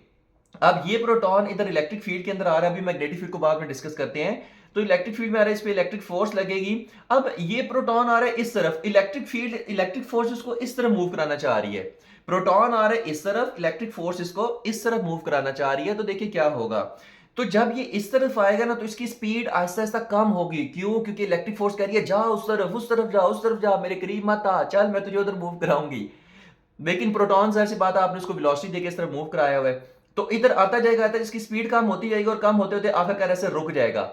अब ये प्रोटॉन इधर इलेक्ट्रिक फील्ड के अंदर आ रहा है, अभी मैग्नेटिक फील्ड को बाद में डिस्कस करते हैं। तो इलेक्ट्रिक फील्ड में आ रहा है, इस पे इलेक्ट्रिक फोर्स लगेगी। अब ये प्रोटॉन आ रहा है इस तरफ, इलेक्ट्रिक फील्ड, इलेक्ट्रिक फोर्स इसको इस तरफ मूव कराना चाह रही है। प्रोटॉन आ रहा है इस तरफ, इलेक्ट्रिक फोर्स इसको इस तरफ मूव कराना चाह रही है। तो देखिए क्या होगा, तो जब ये इस तरफ आएगा ना, तो इसकी स्पीड आहिस्ता आहिस्ता कम होगी। क्यों? क्योंकि इलेक्ट्रिक फोर्स कह रही है जा उस तरफ, उस तरफ जा, उस तरफ जा, मेरे करीब मत आ, चल मैं तुझे उधर मूव कराऊंगी। लेकिन प्रोटॉन जाहिर सी बात है, आपने उसको वेलोसिटी देके इस तरफ मूव कराया हुआ है, तो इधर आता जाएगा, इसकी स्पीड कम होती जाएगी और कम होते होते आखिरकार ऐसे रुक जाएगा।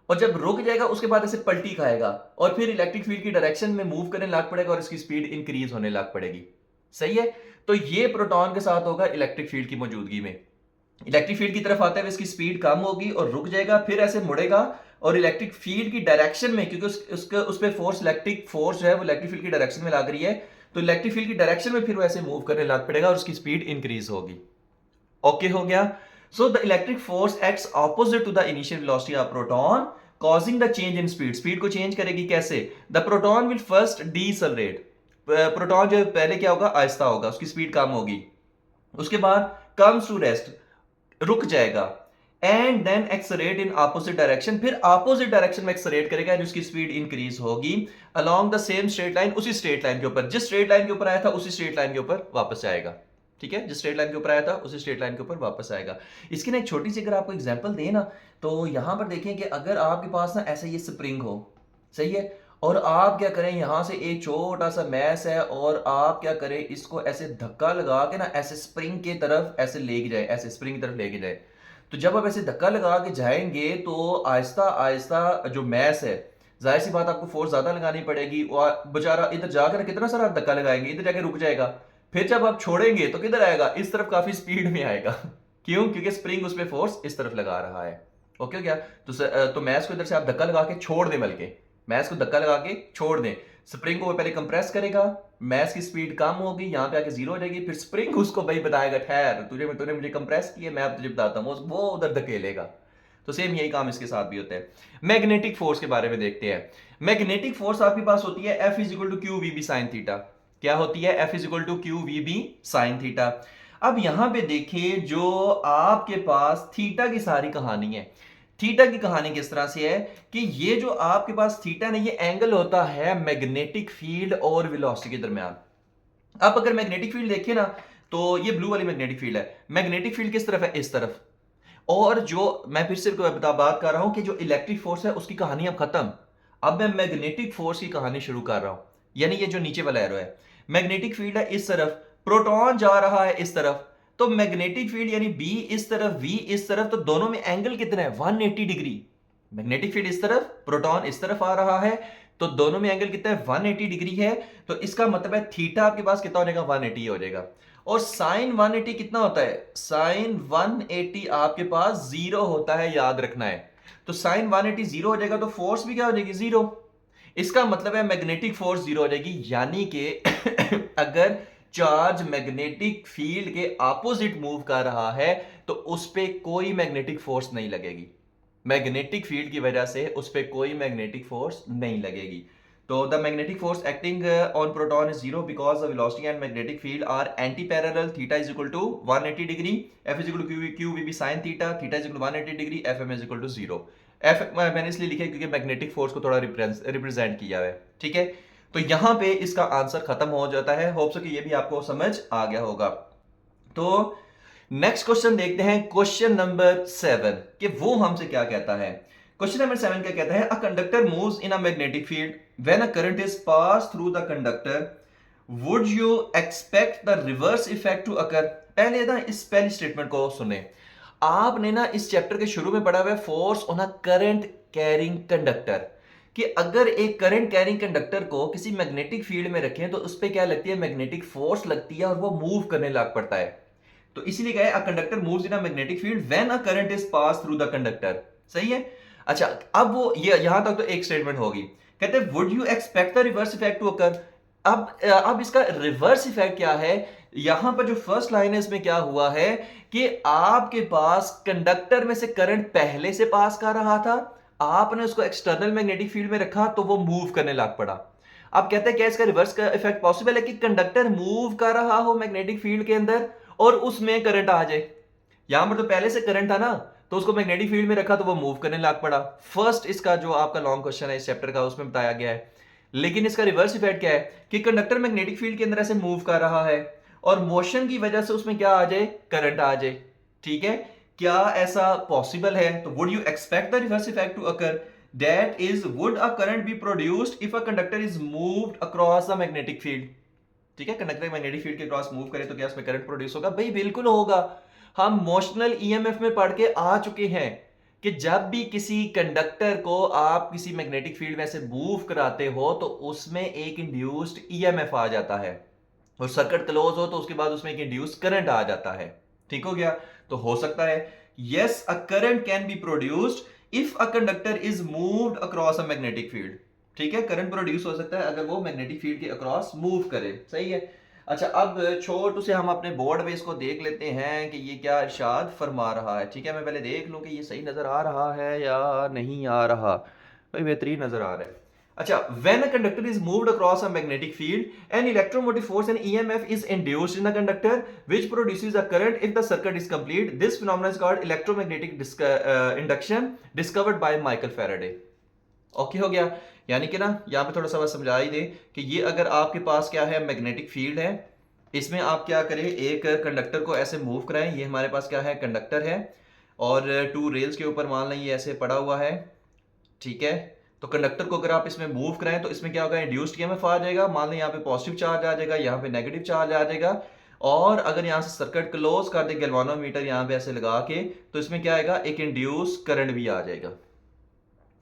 और जब रुक जाएगा उसके बाद ऐसे पलटी खाएगा और फिर इलेक्ट्रिक फील्ड की डायरेक्शन में मूव करने लग पड़ेगा और इसकी स्पीड इंक्रीज होने लग पड़ेगी। सही है। तो ये प्रोटॉन के साथ होगा इलेक्ट्रिक फील्ड की मौजूदगी में। इलेक्ट्रिक फील्ड की तरफ आते हुए इसकी स्पीड कम होगी और रुक जाएगा, फिर ऐसे मुड़ेगा और इलेक्ट्रिक फील्ड की डायरेक्शन में, क्योंकि उस पे फोर्स, इलेक्ट्रिक फोर्स जो है वो इलेक्ट्रिक फील्ड की डायरेक्शन में लग रही है, तो इलेक्ट्रिक फील्ड की डायरेक्शन में फिर वो ऐसे मूव करने लग पड़ेगा और उसकी स्पीड इंक्रीज होगी। ओके हो गया। So the electric force acts opposite to the initial velocity of proton, causing the change in speed। Speed को चेंज करेगी कैसे? The proton will first decelerate. Proton जो पहले क्या होगा, आहिस्ता होगा, उसकी स्पीड कम होगी। उसके बाद कम्स टू रेस्ट, रुक जाएगा, and then accelerate in opposite direction, फिर ऑपोजिट डायरेक्शन में एक्सलरेट करेगा, जिसकी स्पीड इंक्रीज होगी along the same straight line, उसी स्ट्रेट लाइन के ऊपर, जिस स्ट्रेट लाइन के ऊपर आया था उसी स्ट्रेट लाइन के ऊपर वापस आएगा। ठीक है, जिस स्ट्रेट लाइन के ऊपर आया था उसी स्ट्रेट लाइन के ऊपर वापस आएगा। इसकी ना एक छोटी सी अगर आपको एग्जांपल दें ना, तो यहां पर देखें कि अगर आपके पास ना ऐसे ये स्प्रिंग हो, सही है, और आप क्या करें, यहां से एक छोटा सा मैस है और आप क्या करें, इसको ऐसे धक्का लगा के ना ऐसे स्प्रिंग की तरफ ऐसे लेके जाए, ऐसे स्प्रिंग की तरफ लेके जाए। तो जब आप ऐसे धक्का लगा के जाएंगे तो आहिस्ता आहिस्ता जो मैस है, जाहिर सी बात आपको फोर्स ज्यादा लगानी पड़ेगी और बेचारा इधर जाकर कितना सारा आप धक्का लगाएंगे, इधर जाके रुक जाएगा, फिर जब आप छोड़ेंगे तो किधर आएगा, इस तरफ काफी स्पीड में आएगा। क्यों? क्योंकि स्प्रिंग उस पे फोर्स इस तरफ लगा रहा है। ओके क्या? तो मैस को इधर से आप धक्का लगा के छोड़ दें, बल्कि मैस को धक्का लगा के छोड़ दें, स्प्रिंग को वो पहले कंप्रेस करेगा, मैस की स्पीड कम होगी, यहाँ पे आके जीरो हो जाएगी, फिर स्प्रिंग उसको भाई बताएगा ठहर, तूने मुझे कंप्रेस किया, मैं अब तुझे बताता हूँ, वो उधर धकेलेगा। तो सेम यही काम इसके साथ भी होता है। मैग्नेटिक फोर्स के बारे में देखते हैं। मैग्नेटिक फोर्स आपके पास होती है F is equal to Q we B sine theta. क्या होती है? F is equal to Q we B sine theta. अब यहां पे देखिए, जो आपके पास थीटा की सारी कहानी है, थीटा की कहानी किस तरह से है कि ये जो आपके पास थीटा नहीं, ये एंगल होता है मैग्नेटिक फील्ड और वेलोसिटी के दरमियान। अब अगर मैग्नेटिक फील्ड देखिए ना, तो ये ब्लू वाली मैग्नेटिक फील्ड है, मैग्नेटिक फील्ड किस तरफ है? इस तरफ। और जो मैं फिर से बात कर रहा हूं कि जो इलेक्ट्रिक फोर्स है उसकी कहानी अब खत्म, अब मैं मैग्नेटिक फोर्स की कहानी शुरू कर रहा हूं। यानी ये जो नीचे वाला एरो है, मैग्नेटिक फील्ड है इस तरफ, प्रोटॉन जा रहा है इस तरफ, तो मैग्नेटिक फील्ड यानी बी इस तरफ, वी इस तरफ, तो दोनों में एंगल कितना है? 180 डिग्री। मैग्नेटिक फील्ड इस तरफ, प्रोटॉन इस तरफ आ रहा है, तो दोनों में एंगल कितना है? 180 डिग्री है। तो इसका मतलब है थीटा आपके पास कितना हो जाएगा? 180 हो जाएगा। और साइन 180 कितना होता है? साइन 180 आपके पास जीरो होता है, याद रखना है। तो साइन 180 जीरो हो जाएगा तो फोर्स भी क्या हो जाएगी? जीरो। इसका मतलब है मैग्नेटिक फोर्स जीरो हो जाएगी, यानी कि अगर चार्ज मैग्नेटिक फील्ड के ऑपोजिट मूव कर रहा है तो उस पर कोई मैग्नेटिक फोर्स नहीं लगेगी। मैग्नेटिक फील्ड की वजह से उस पर कोई मैग्नेटिक फोर्स नहीं लगेगी। तो the magnetic force acting on proton is zero because the velocity and magnetic field are anti parallel. Theta is equal to 180 degree, F is equal to Q we B sine theta, theta is equal to 180 degree, F M is equal to zero. F मैंने इसलिए लिखा है क्योंकि magnetic force को थोड़ा represent किया है, ठीक है। तो यहां पे इसका आंसर खत्म हो जाता है। होप सो कि ये भी आपको समझ आ गया होगा। तो नेक्स्ट क्वेश्चन देखते हैं, क्वेश्चन नंबर 7 कि वो हमसे क्या कहता है। क्वेश्चन नंबर 7 क्या कहता है? A conductor moves in a magnetic field when a current is pass through the conductor, would you expect the reverse effect to occur? पहले ना इस पहली स्टेटमेंट को सुने। आपने ना इस चैप्टर के शुरू में पढ़ा हुआ है force on a current carrying conductor, कि अगर एक करंट कैरिंग कंडक्टर को किसी मैग्नेटिक फील्ड में रखें तो उस पर क्या लगती है? मैग्नेटिक फोर्स लगती है और वो मूव करने लग पड़ता है। तो इसीलिए कहा है a conductor moves in a magnetic field when a current is pass through the conductor. सही है। अच्छा, अब वो ये यहां तक तो एक स्टेटमेंट होगी। कहते हैं would you expect the reverse effect to occur? अब इसका रिवर्स इफेक्ट क्या है? यहां पर जो फर्स्ट लाइन है इसमें क्या हुआ है कि आपके पास कंडक्टर में से करंट पहले से पास कर रहा था, आपने उसको एक्सटर्नल मैग्नेटिक फील्ड में रखा तो वो मूव करने लग पड़ा। अब कहते हैं क्या इसका रिवर्स का इफेक्ट पॉसिबल है कि कंडक्टर मूव कर रहा हो मैग्नेटिक फील्ड के अंदर और उसमें करंट आ जाए? यहां पर तो पहले से करंट था ना, तो उसको मैग्नेटिक फील्ड में रखा तो वो मूव करने लग पड़ा। फर्स्ट इसका जो आपका लॉन्ग क्वेश्चन है इस चैप्टर का उसमें बताया गया है। लेकिन इसका रिवर्स इफेक्ट क्या है कि कंडक्टर मैग्नेटिक फील्ड के अंदर ऐसे मूव कर रहा है और मोशन की वजह से उसमें क्या आ जाए? करंट आ जाए। ठीक है, क्या ऐसा पॉसिबल है? तो would you expect the reverse effect to occur, that is would a current be produced if a conductor is moved across the magnetic field? ठीक है, कंडक्टर मैग्नेटिक फील्ड के क्रॉस मूव करे तो क्या उसमें करंट प्रोड्यूस होगा? भाई बिल्कुल होगा। हम मोशनल ईएमएफ में पढ़ के आ चुके हैं कि जब भी किसी कंडक्टर को आप किसी मैग्नेटिक फील्ड में से मूव कराते हो तो उसमें एक इंड्यूस्ड ईएमएफ आ जाता है और सर्किट क्लोज हो तो उसके बाद उसमें एक इंड्यूस्ड करंट आ जाता है। ठीक हो गया? तो हो सकता है yes, a current can be produced if a conductor is moved across a magnetic field. ठीक है, करंट प्रोड्यूस हो सकता है अगर वो मैग्नेटिक फील्ड के अक्रॉस मूव करे। सही है। अच्छा, अब छोटू से हम अपने बोर्ड पे इसको देख लेते हैं कि ये क्या इरशाद फरमा रहा है। ठीक है, मैं पहले देख लूं कि ये सही नजर आ रहा है या नहीं आ रहा। भाई बेहतरीन नजर आ रहा है। अच्छा, when a conductor is moved across a magnetic field, an electromotive force and EMF is induced in the conductor, which produces a current if the circuit is complete. This phenomenon is called electromagnetic induction, discovered by Michael Faraday. Okay हो गया? यानी कि ना यहाँ पे थोड़ा सा समझा ही दे कि ये अगर आपके पास क्या है, मैग्नेटिक फील्ड है, इसमें आप क्या करें, एक कंडक्टर को ऐसे मूव कराएं। ये हमारे पास क्या है, कंडक्टर है और टू रेल्स के ऊपर मान लें ये ऐसे पड़ा हुआ है। ठीक है, तो कंडक्टर को अगर आप इसमें मूव कराएं तो इसमें क्या होगा, इंड्यूस्ड ईएमएफ आ जाएगा। मान लें यहाँ पे पॉजिटिव चार्ज आ जाएगा, यहाँ पे नेगेटिव चार्ज आ जाएगा। और अगर यहाँ से सर्किट क्लोज कर दे गैल्वानोमीटर यहाँ पे ऐसे लगा के, तो इसमें क्या आएगा, एक इंड्यूस करंट भी आ जाएगा।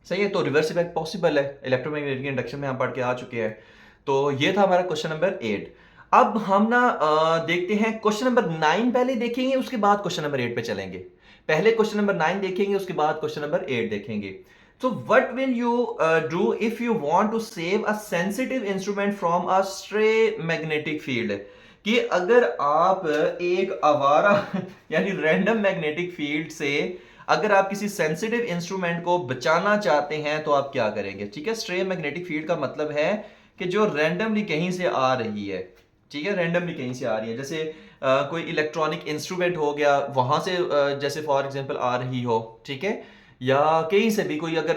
सही है, तो रिवर्स इफेक्ट पॉसिबल है। इलेक्ट्रोमैग्नेटिक इंडक्शन में हम पढ़ के आ चुके हैं। तो ये था हमारा क्वेश्चन नंबर 8। अब हम ना देखते हैं क्वेश्चन नंबर 9 पहले देखेंगे, उसके बाद क्वेश्चन नंबर 8 पे चलेंगे। पहले क्वेश्चन नंबर 9 देखेंगे, उसके बाद क्वेश्चन नंबर 8 देखेंगे। So what will you do if you want to save a sensitive instrument from a stray magnetic field? कि अगर आप एक आवारा यानी रैंडम मैग्नेटिक फील्ड से अगर आप किसी सेंसिटिव इंस्ट्रूमेंट को बचाना चाहते हैं तो आप क्या करेंगे? ठीक है, स्ट्रे मैग्नेटिक फील्ड का मतलब है कि जो रैंडमली कहीं से आ रही है। ठीक है, रैंडमली कहीं से आ रही है, जैसे कोई इलेक्ट्रॉनिक इंस्ट्रूमेंट हो गया, वहां से जैसे फॉर एग्जांपल आ रही हो। ठीक है, या कहीं से भी कोई अगर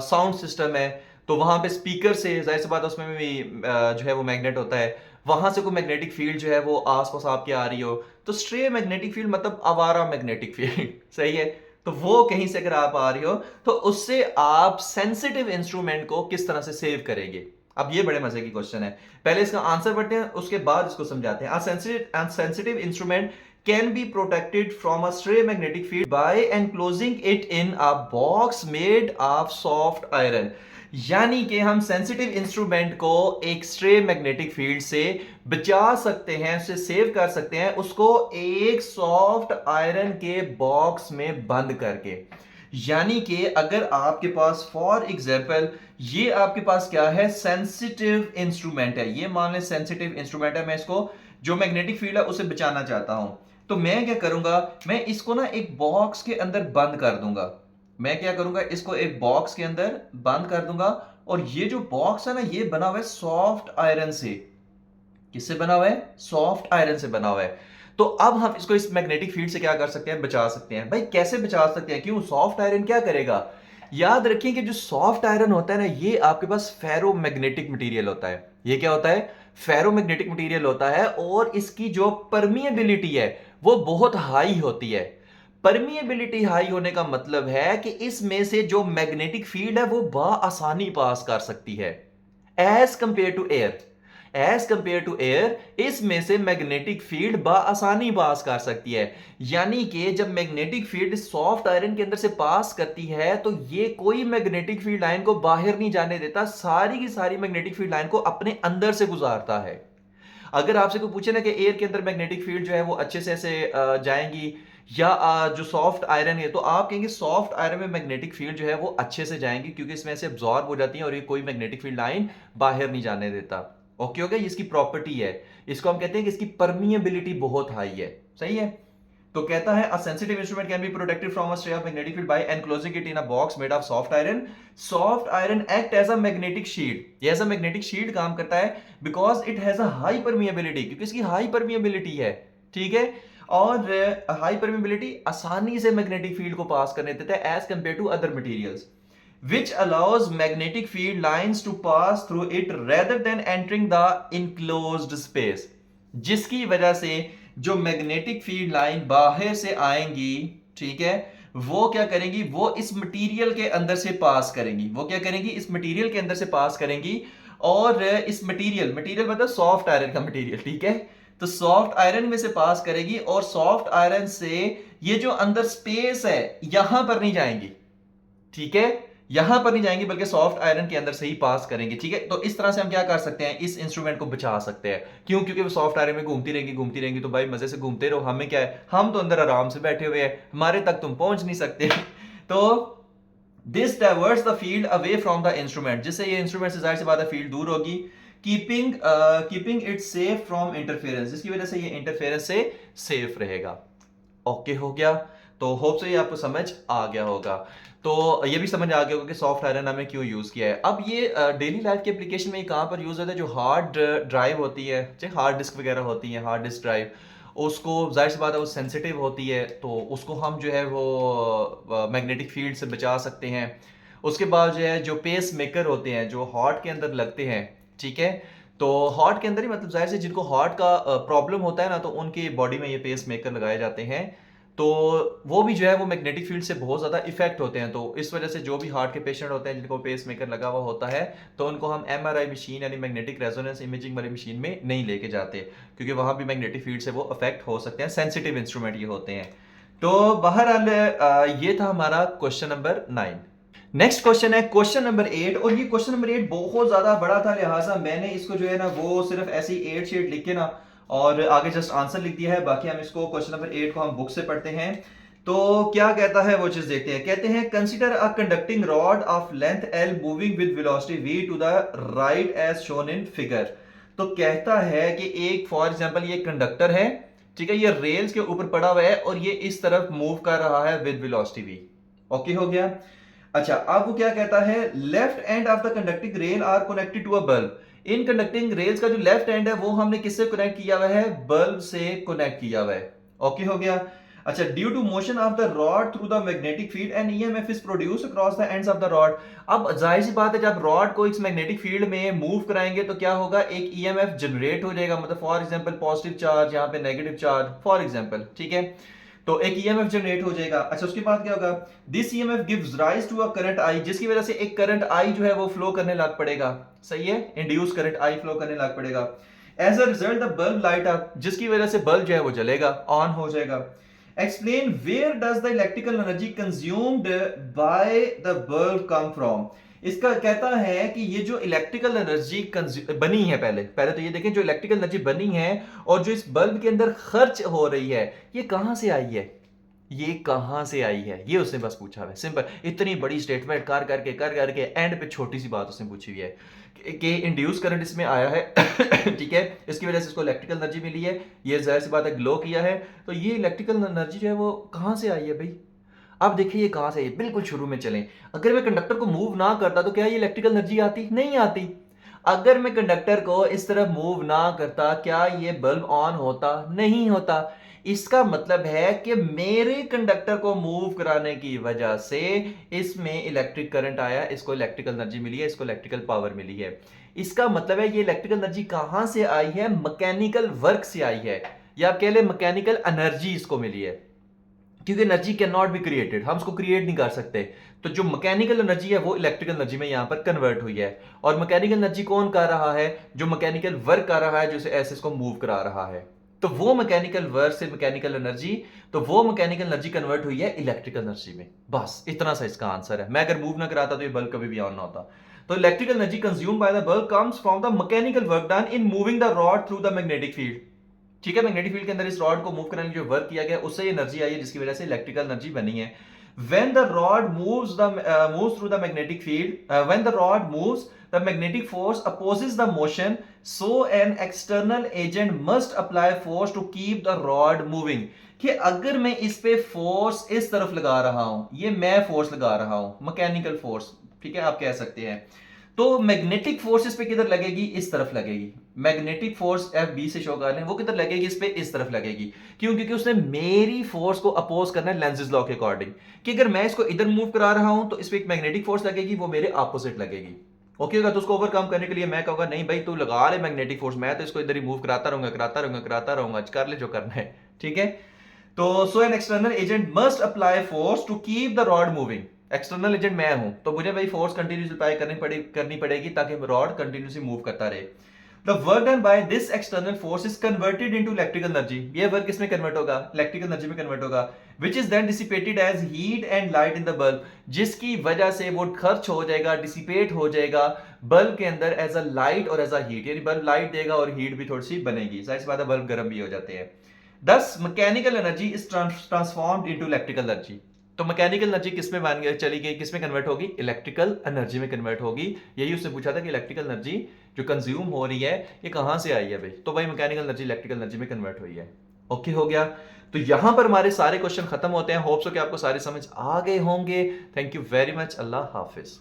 साउंड सिस्टम है तो वहां पे स्पीकर से, जाहिर सी बात है उसमें भी जो है वो मैग्नेट होता है, वहां से कोई मैग्नेटिक फील्ड जो है वो आसपास आपके आ रही हो, तो स्ट्रे मैग्नेटिक फील्ड मतलब आवारा मैग्नेटिक फील्ड। सही है, तो वो कहीं से अगर आप आ रही हो तो उससे आप सेंसिटिव इंस्ट्रूमेंट को किस तरह से सेव करेंगे? अब ये बड़े मजे की क्वेश्चन है। पहले इसका आंसर पढ़ते हैं, उसके बाद इसको समझाते हैं। Sensitive instrument can be protected from a stray magnetic field by enclosing it in a box made of soft iron. यानी कि हम सेंसिटिव इंस्ट्रूमेंट को एक्सट्रे मैग्नेटिक फील्ड से बचा सकते हैं, उसे सेव कर सकते हैं, उसको एक सॉफ्ट आयरन के बॉक्स में बंद करके। यानी कि अगर आपके पास फॉर एग्जांपल ये आपके पास क्या है, सेंसिटिव इंस्ट्रूमेंट है, ये मान लें सेंसिटिव इंस्ट्रूमेंट है, मैं इसको जो मैग्नेटिक फील्ड है उसे बचाना चाहता हूं, तो मैं क्या करूंगा, मैं इसको ना एक बॉक्स के अंदर बंद कर दूंगा। मैं क्या करूंगा, इसको एक बॉक्स के अंदर बंद कर दूंगा, और ये जो बॉक्स है ना, ये बना हुआ है सॉफ्ट आयरन से। किससे बना हुआ है? सॉफ्ट आयरन से बना हुआ है। तो अब हम इसको इस मैग्नेटिक फील्ड से क्या कर सकते हैं, बचा सकते हैं। भाई कैसे बचा सकते हैं, क्यों? सॉफ्ट आयरन क्या करेगा, याद रखिए कि जो सॉफ्ट आयरन होता है ना, ये आपके पास फेरोमैग्नेटिक मटेरियल होता है। ये क्या होता है? फेरोमैग्नेटिक मटेरियल होता है, और इसकी जो परमिएबिलिटी है वो बहुत हाई होती है। परमिएबिलिटी हाई होने का मतलब है कि इसमें से जो मैग्नेटिक फील्ड है वो बआसानी पास कर सकती है, as compare to air. As compare to air, इसमें से मैग्नेटिक फील्ड बआसानी पास कर सकती है। यानी कि जब मैग्नेटिक फील्ड सॉफ्ट आयरन के अंदर से पास करती है, तो ये कोई मैग्नेटिक फील्ड लाइन को बाहर नहीं जाने देता, सारी की सारी मैग्नेटिक फील्ड लाइन को अपने अंदर से गुजारता है। अगर आपसे कोई पूछे ना कि एयर के अंदर मैग्नेटिक फील्ड जो है वो अच्छे से ऐसे जाएंगी, या जो सॉफ्ट आयरन है, तो आप कहेंगे सॉफ्ट आयरन में मैग्नेटिक फील्ड जो है वो अच्छे से जाएंगी, क्योंकि इसमें से एब्जॉर्ब हो जाती है और ये कोई मैग्नेटिक फील्ड लाइन बाहर नहीं जाने देता। ओके हो गया? ये इसकी प्रॉपर्टी है, इसको हम कहते हैं कि इसकी परमिएबिलिटी बहुत हाई है। सही है? तो कहता है a sensitive instrument can be protected from a stray of magnetic field by enclosing it in a box made of soft iron. Soft iron act as a magnetic shield, ये as a magnetic shield काम करता है, because it has a high permeability, क्योंकि इसकी high permeability है। ठीक है? और हाई परमिएबिलिटी आसानी से मैग्नेटिक फील्ड को पास करने देता है as compare to other materials, which allows magnetic field lines to pass through it rather than entering the enclosed space, जिसकी वजह से जो मैग्नेटिक फील्ड लाइन बाहर से आएंगी, ठीक है, वो क्या करेंगी, वो इस मटेरियल के अंदर से पास करेंगी। वो क्या करेंगी, इस मटेरियल के अंदर से पास करेंगी, और इस मटेरियल, मटेरियल मतलब सॉफ्ट आयरन का मटेरियल, ठीक है, तो सॉफ्ट आयरन में से पास करेगी, और सॉफ्ट आयरन से ये जो अंदर स्पेस है यहां पर नहीं जाएंगी। ठीक है? यहां पर नहीं जाएंगे, बल्कि सॉफ्ट आयरन के अंदर से ही पास करेंगे। ठीक है? तो इस तरह से हम क्या कर सकते हैं, इस इंस्ट्रूमेंट को बचा सकते हैं। क्यों? क्योंकि वो सॉफ्ट आयरन में घूमती रहेंगी, तो भाई मजे से घूमते रहो, हमें क्या है, हम तो अंदर आराम से बैठे हुए हैं, हमारे तक तुम पहुंच नहीं सकते। तो this diverts the field away from the instrument, जिससे ये इंस्ट्रूमेंट से जाहिर सी बात है फील्ड दूर होगी, keeping it safe from interference, जिसकी वजह से ये इंटरफेरेंस से सेफ रहेगा। ओके हो गया? तो होप से ये आपको समझ आ गया होगा। तो ये भी समझ आ गया होगा कि सॉफ्ट आयरन हमने क्यों यूज किया है। अब ये डेली लाइफ के एप्लीकेशन में कहाँ पर यूज होता है, जो हार्ड ड्राइव होती है, चाहे हार्ड डिस्क वगैरह होती है, हार्ड डिस्क ड्राइव, उसको जाहिर सी बात है वो सेंसिटिव होती है, तो उसको हम जो है वो मैग्नेटिक फील्ड से बचा सकते हैं। उसके बाद जो है, जो पेस मेकर होते हैं जो हार्ट के अंदर लगते हैं, ठीक है, तो हार्ट के अंदर ही, मतलब जाहिर से जिनको हार्ट का प्रॉब्लम होता है ना, तो उनकी बॉडी में ये पेस मेकर लगाए जाते हैं, तो वो भी जो है वो मैग्नेटिक फील्ड से बहुत ज़्यादा इफेक्ट होते हैं। तो इस वजह से जो भी हार्ट के पेशेंट होते हैं जिनको पेस मेकर लगा हुआ होता है, तो उनको हम एमआरआई मशीन यानी मैग्नेटिक रेजोनेंस इमेजिंग वाली मशीन में नहीं लेके जाते, क्योंकि वहाँ भी मैग्नेटिक फील्ड से वो अफेक्ट हो सकते हैं। सेंसिटिव इंस्ट्रूमेंट ये होते हैं। तो बहरहाल ये था हमारा क्वेश्चन नंबर 9। नेक्स्ट क्वेश्चन है क्वेश्चन नंबर 8, और ये क्वेश्चन नंबर 8 बहुत ज्यादा बड़ा था, लिहाजा मैंने इसको जो है ना वो सिर्फ ऐसी 8 शीट लिख के ना और आगे जस्ट आंसर लिख दिया है। बाकी हम इसको क्वेश्चन नंबर 8 को हम बुक से पढ़ते हैं। तो क्या कहता है वो चीज देखते हैं। कहते हैं consider a conducting rod of length L moving with velocity v to the right as shown in figure. तो कहता है कि एक फॉर एग्जांपल ये कंडक्टर है, ठीक है, ये रेल्स के ऊपर पड़ा हुआ है और ये इस तरफ मूव कर रहा है विद वेलोसिटी v। ओके हो गया। अच्छा, अब वो क्या कहता है, left end of the conducting rail are connected to a bulb. इन कंडक्टिंग रेल्स का जो लेफ्ट एंड है वो हमने किससे कनेक्ट किया हुआ है, बल्ब से कनेक्ट किया हुआ है। ओके हो गया। अच्छा, due to motion of the rod through the magnetic field and EMF is produced across the ends of the rod. अब जाहिर सी बात है, जब रॉड को इस मैग्नेटिक फील्ड में मूव कराएंगे तो क्या होगा, एक ईएमएफ जनरेट हो जाएगा, मतलब फॉर एग्जांपल पॉजिटिव चार्ज, यहाँ पे नेगेटिव चार्ज फॉर एग्जांपल, ठीक है, तो एक ईएमएफ जनरेट हो जाएगा। अच्छा, उसके बाद क्या होगा, this EMF gives rise to a current I, जिसकी वजह से एक करंट आई जो है वो फ्लो करने लग पड़ेगा। सही है, इंड्यूस करंट आई फ्लो करने लग पड़ेगा। As a result the bulb light up, जिसकी वजह से बल्ब जो है वो जलेगा, ऑन हो जाएगा। Explain where does the electrical energy consumed by the bulb come from. इसका कहता है कि ये जो इलेक्ट्रिकल एनर्जी बनी है, पहले तो ये देखें, जो इलेक्ट्रिकल एनर्जी बनी है और जो इस बल्ब के अंदर खर्च हो रही है, ये कहां से आई है, ये कहां से आई है, ये उसने बस पूछा है। सिंपल, इतनी बड़ी स्टेटमेंट कर करके एंड पे छोटी सी बात उसने पूछी हुई है कि इंड्यूस करंट इसमें आया है ठीक है, इसकी वजह से इसको इलेक्ट्रिकल एनर्जी मिली है, ये जाहिर सी बात है ग्लो किया है, तो ये इलेक्ट्रिकल एनर्जी जो है वो कहां से आई है भाई। अब देखिए ये कहां से है, बिल्कुल शुरू में चलें। अगर मैं कंडक्टर को मूव ना करता तो क्या ये इलेक्ट्रिकल एनर्जी आती? नहीं आती। अगर मैं कंडक्टर को इस तरफ मूव ना करता, क्या ये बल्ब ऑन होता? नहीं होता। इसका मतलब है कि मेरे कंडक्टर को मूव कराने की वजह से इसमें इलेक्ट्रिक करंट आया, इसको इलेक्ट्रिकल एनर्जी मिली है, इसको इलेक्ट्रिकल पावर मिली है। इसका मतलब है ये इलेक्ट्रिकल एनर्जी कहां से आई है? मैकेनिकल वर्क से आई है, या आप कह ले मैकेनिकल एनर्जी इसको मिली है, क्योंकि energy can not be created, हम उसको क्रिएट नहीं कर सकते। तो जो मैकेनिकल एनर्जी है वो इलेक्ट्रिकल एनर्जी में यहां पर कन्वर्ट हुई है। और मैकेनिकल एनर्जी कौन कर रहा है? जो मैकेनिकल वर्क कर रहा है, जो ऐसे इसको मूव करा रहा है। तो वो मैकेनिकल वर्क से मैकेनिकल एनर्जी, तो वो मैकेनिकल एनर्जी कन्वर्ट हुई है इलेक्ट्रिकल एनर्जी में। बस इतना सा इसका आंसर है। मैं अगर मूव ना कराता तो ये बल्ब कभी भी ऑन ना होता। तो electrical energy consume by the bulb comes from the mechanical work done in moving the rod through the magnetic field. ठीक है, मैग्नेटिक फील्ड के अंदर इस रॉड को मूव करने जो वर्क किया गया उससे ये एनर्जी आई है, जिसकी वजह से इलेक्ट्रिकल एनर्जी बनी है। When the rod moves through the magnetic field, when the rod moves, the magnetic force opposes the motion, so an external agent must apply force to keep the rod moving. कि अगर मैं इस पे force इस तरफ लगा रहा हूं, ये मैं फोर्स लगा रहा हूं, मैकेनिकल फोर्स, ठीक है आप कह सकते हैं, तो मैग्नेटिक फोर्स इस पे किधर लगेगी? इस तरफ लगेगी। मैग्नेटिक फोर्स एफ बी से शो कर रहे हैं, वो किधर लगेगी? इस पे इस तरफ लगेगी। क्यों? क्योंकि उसने मेरी फोर्स को अपोज करना है लेंज़ेस लॉ के अकॉर्डिंग, कि अगर मैं इसको इधर मूव करा रहा हूं तो इस पे एक मैग्नेटिक फोर्स लगेगी, वो मेरे ऑपोजिट लगेगी। ओके होगा? तो उसको ओवरकम करने के लिए मैं कहूंगा नहीं भाई तू लगा ले मैग्नेटिक फोर्स, मैं तो इसको इधर ही मूव कराता रहूंगा, कर ले जो करना है। ठीक है, तो so an external agent must apply force to keep the rod moving. External agent मैं हूं, तो मुझे भाई फोर्स कंटिन्यूस अप्लाई करनी पड़ेगी ताकि रॉड कंटिन्यूसली मूव करता रहे। The work done by this external force is converted into electrical energy. ये वर्क किसमें कन्वर्ट होगा? इलेक्ट्रिकल एनर्जी में कन्वर्ट होगा, which is then dissipated as heat and light in the bulb, जिसकी वजह से वो खर्च हो जाएगा, डिसिपेट हो जाएगा बल्ब के अंदर एज अ लाइट और एज अ हीट, यानी बल्ब लाइट देगा और हीट भी थोड़ी सी बनेगी, जाहिर सी बात है बल्ब गर्म भी हो जाते हैं। दस mechanical energy is transformed into electrical energy. तो मैकेनिकल एनर्जी किसमें बन गई, चली गई, किसमें कन्वर्ट होगी? इलेक्ट्रिकल एनर्जी में कन्वर्ट होगी। यही उसने पूछा था कि इलेक्ट्रिकल एनर्जी जो कंज्यूम हो रही है ये कहां से आई है भाई, तो भाई मैकेनिकल एनर्जी इलेक्ट्रिकल एनर्जी में कन्वर्ट हुई है। ओके हो गया, तो यहां पर हमारे सारे क्वेश्चन खत्म होते हैं। होप्स हो कि आपको सारे समझ आ गए होंगे। Thank you very much, Allah Hafiz.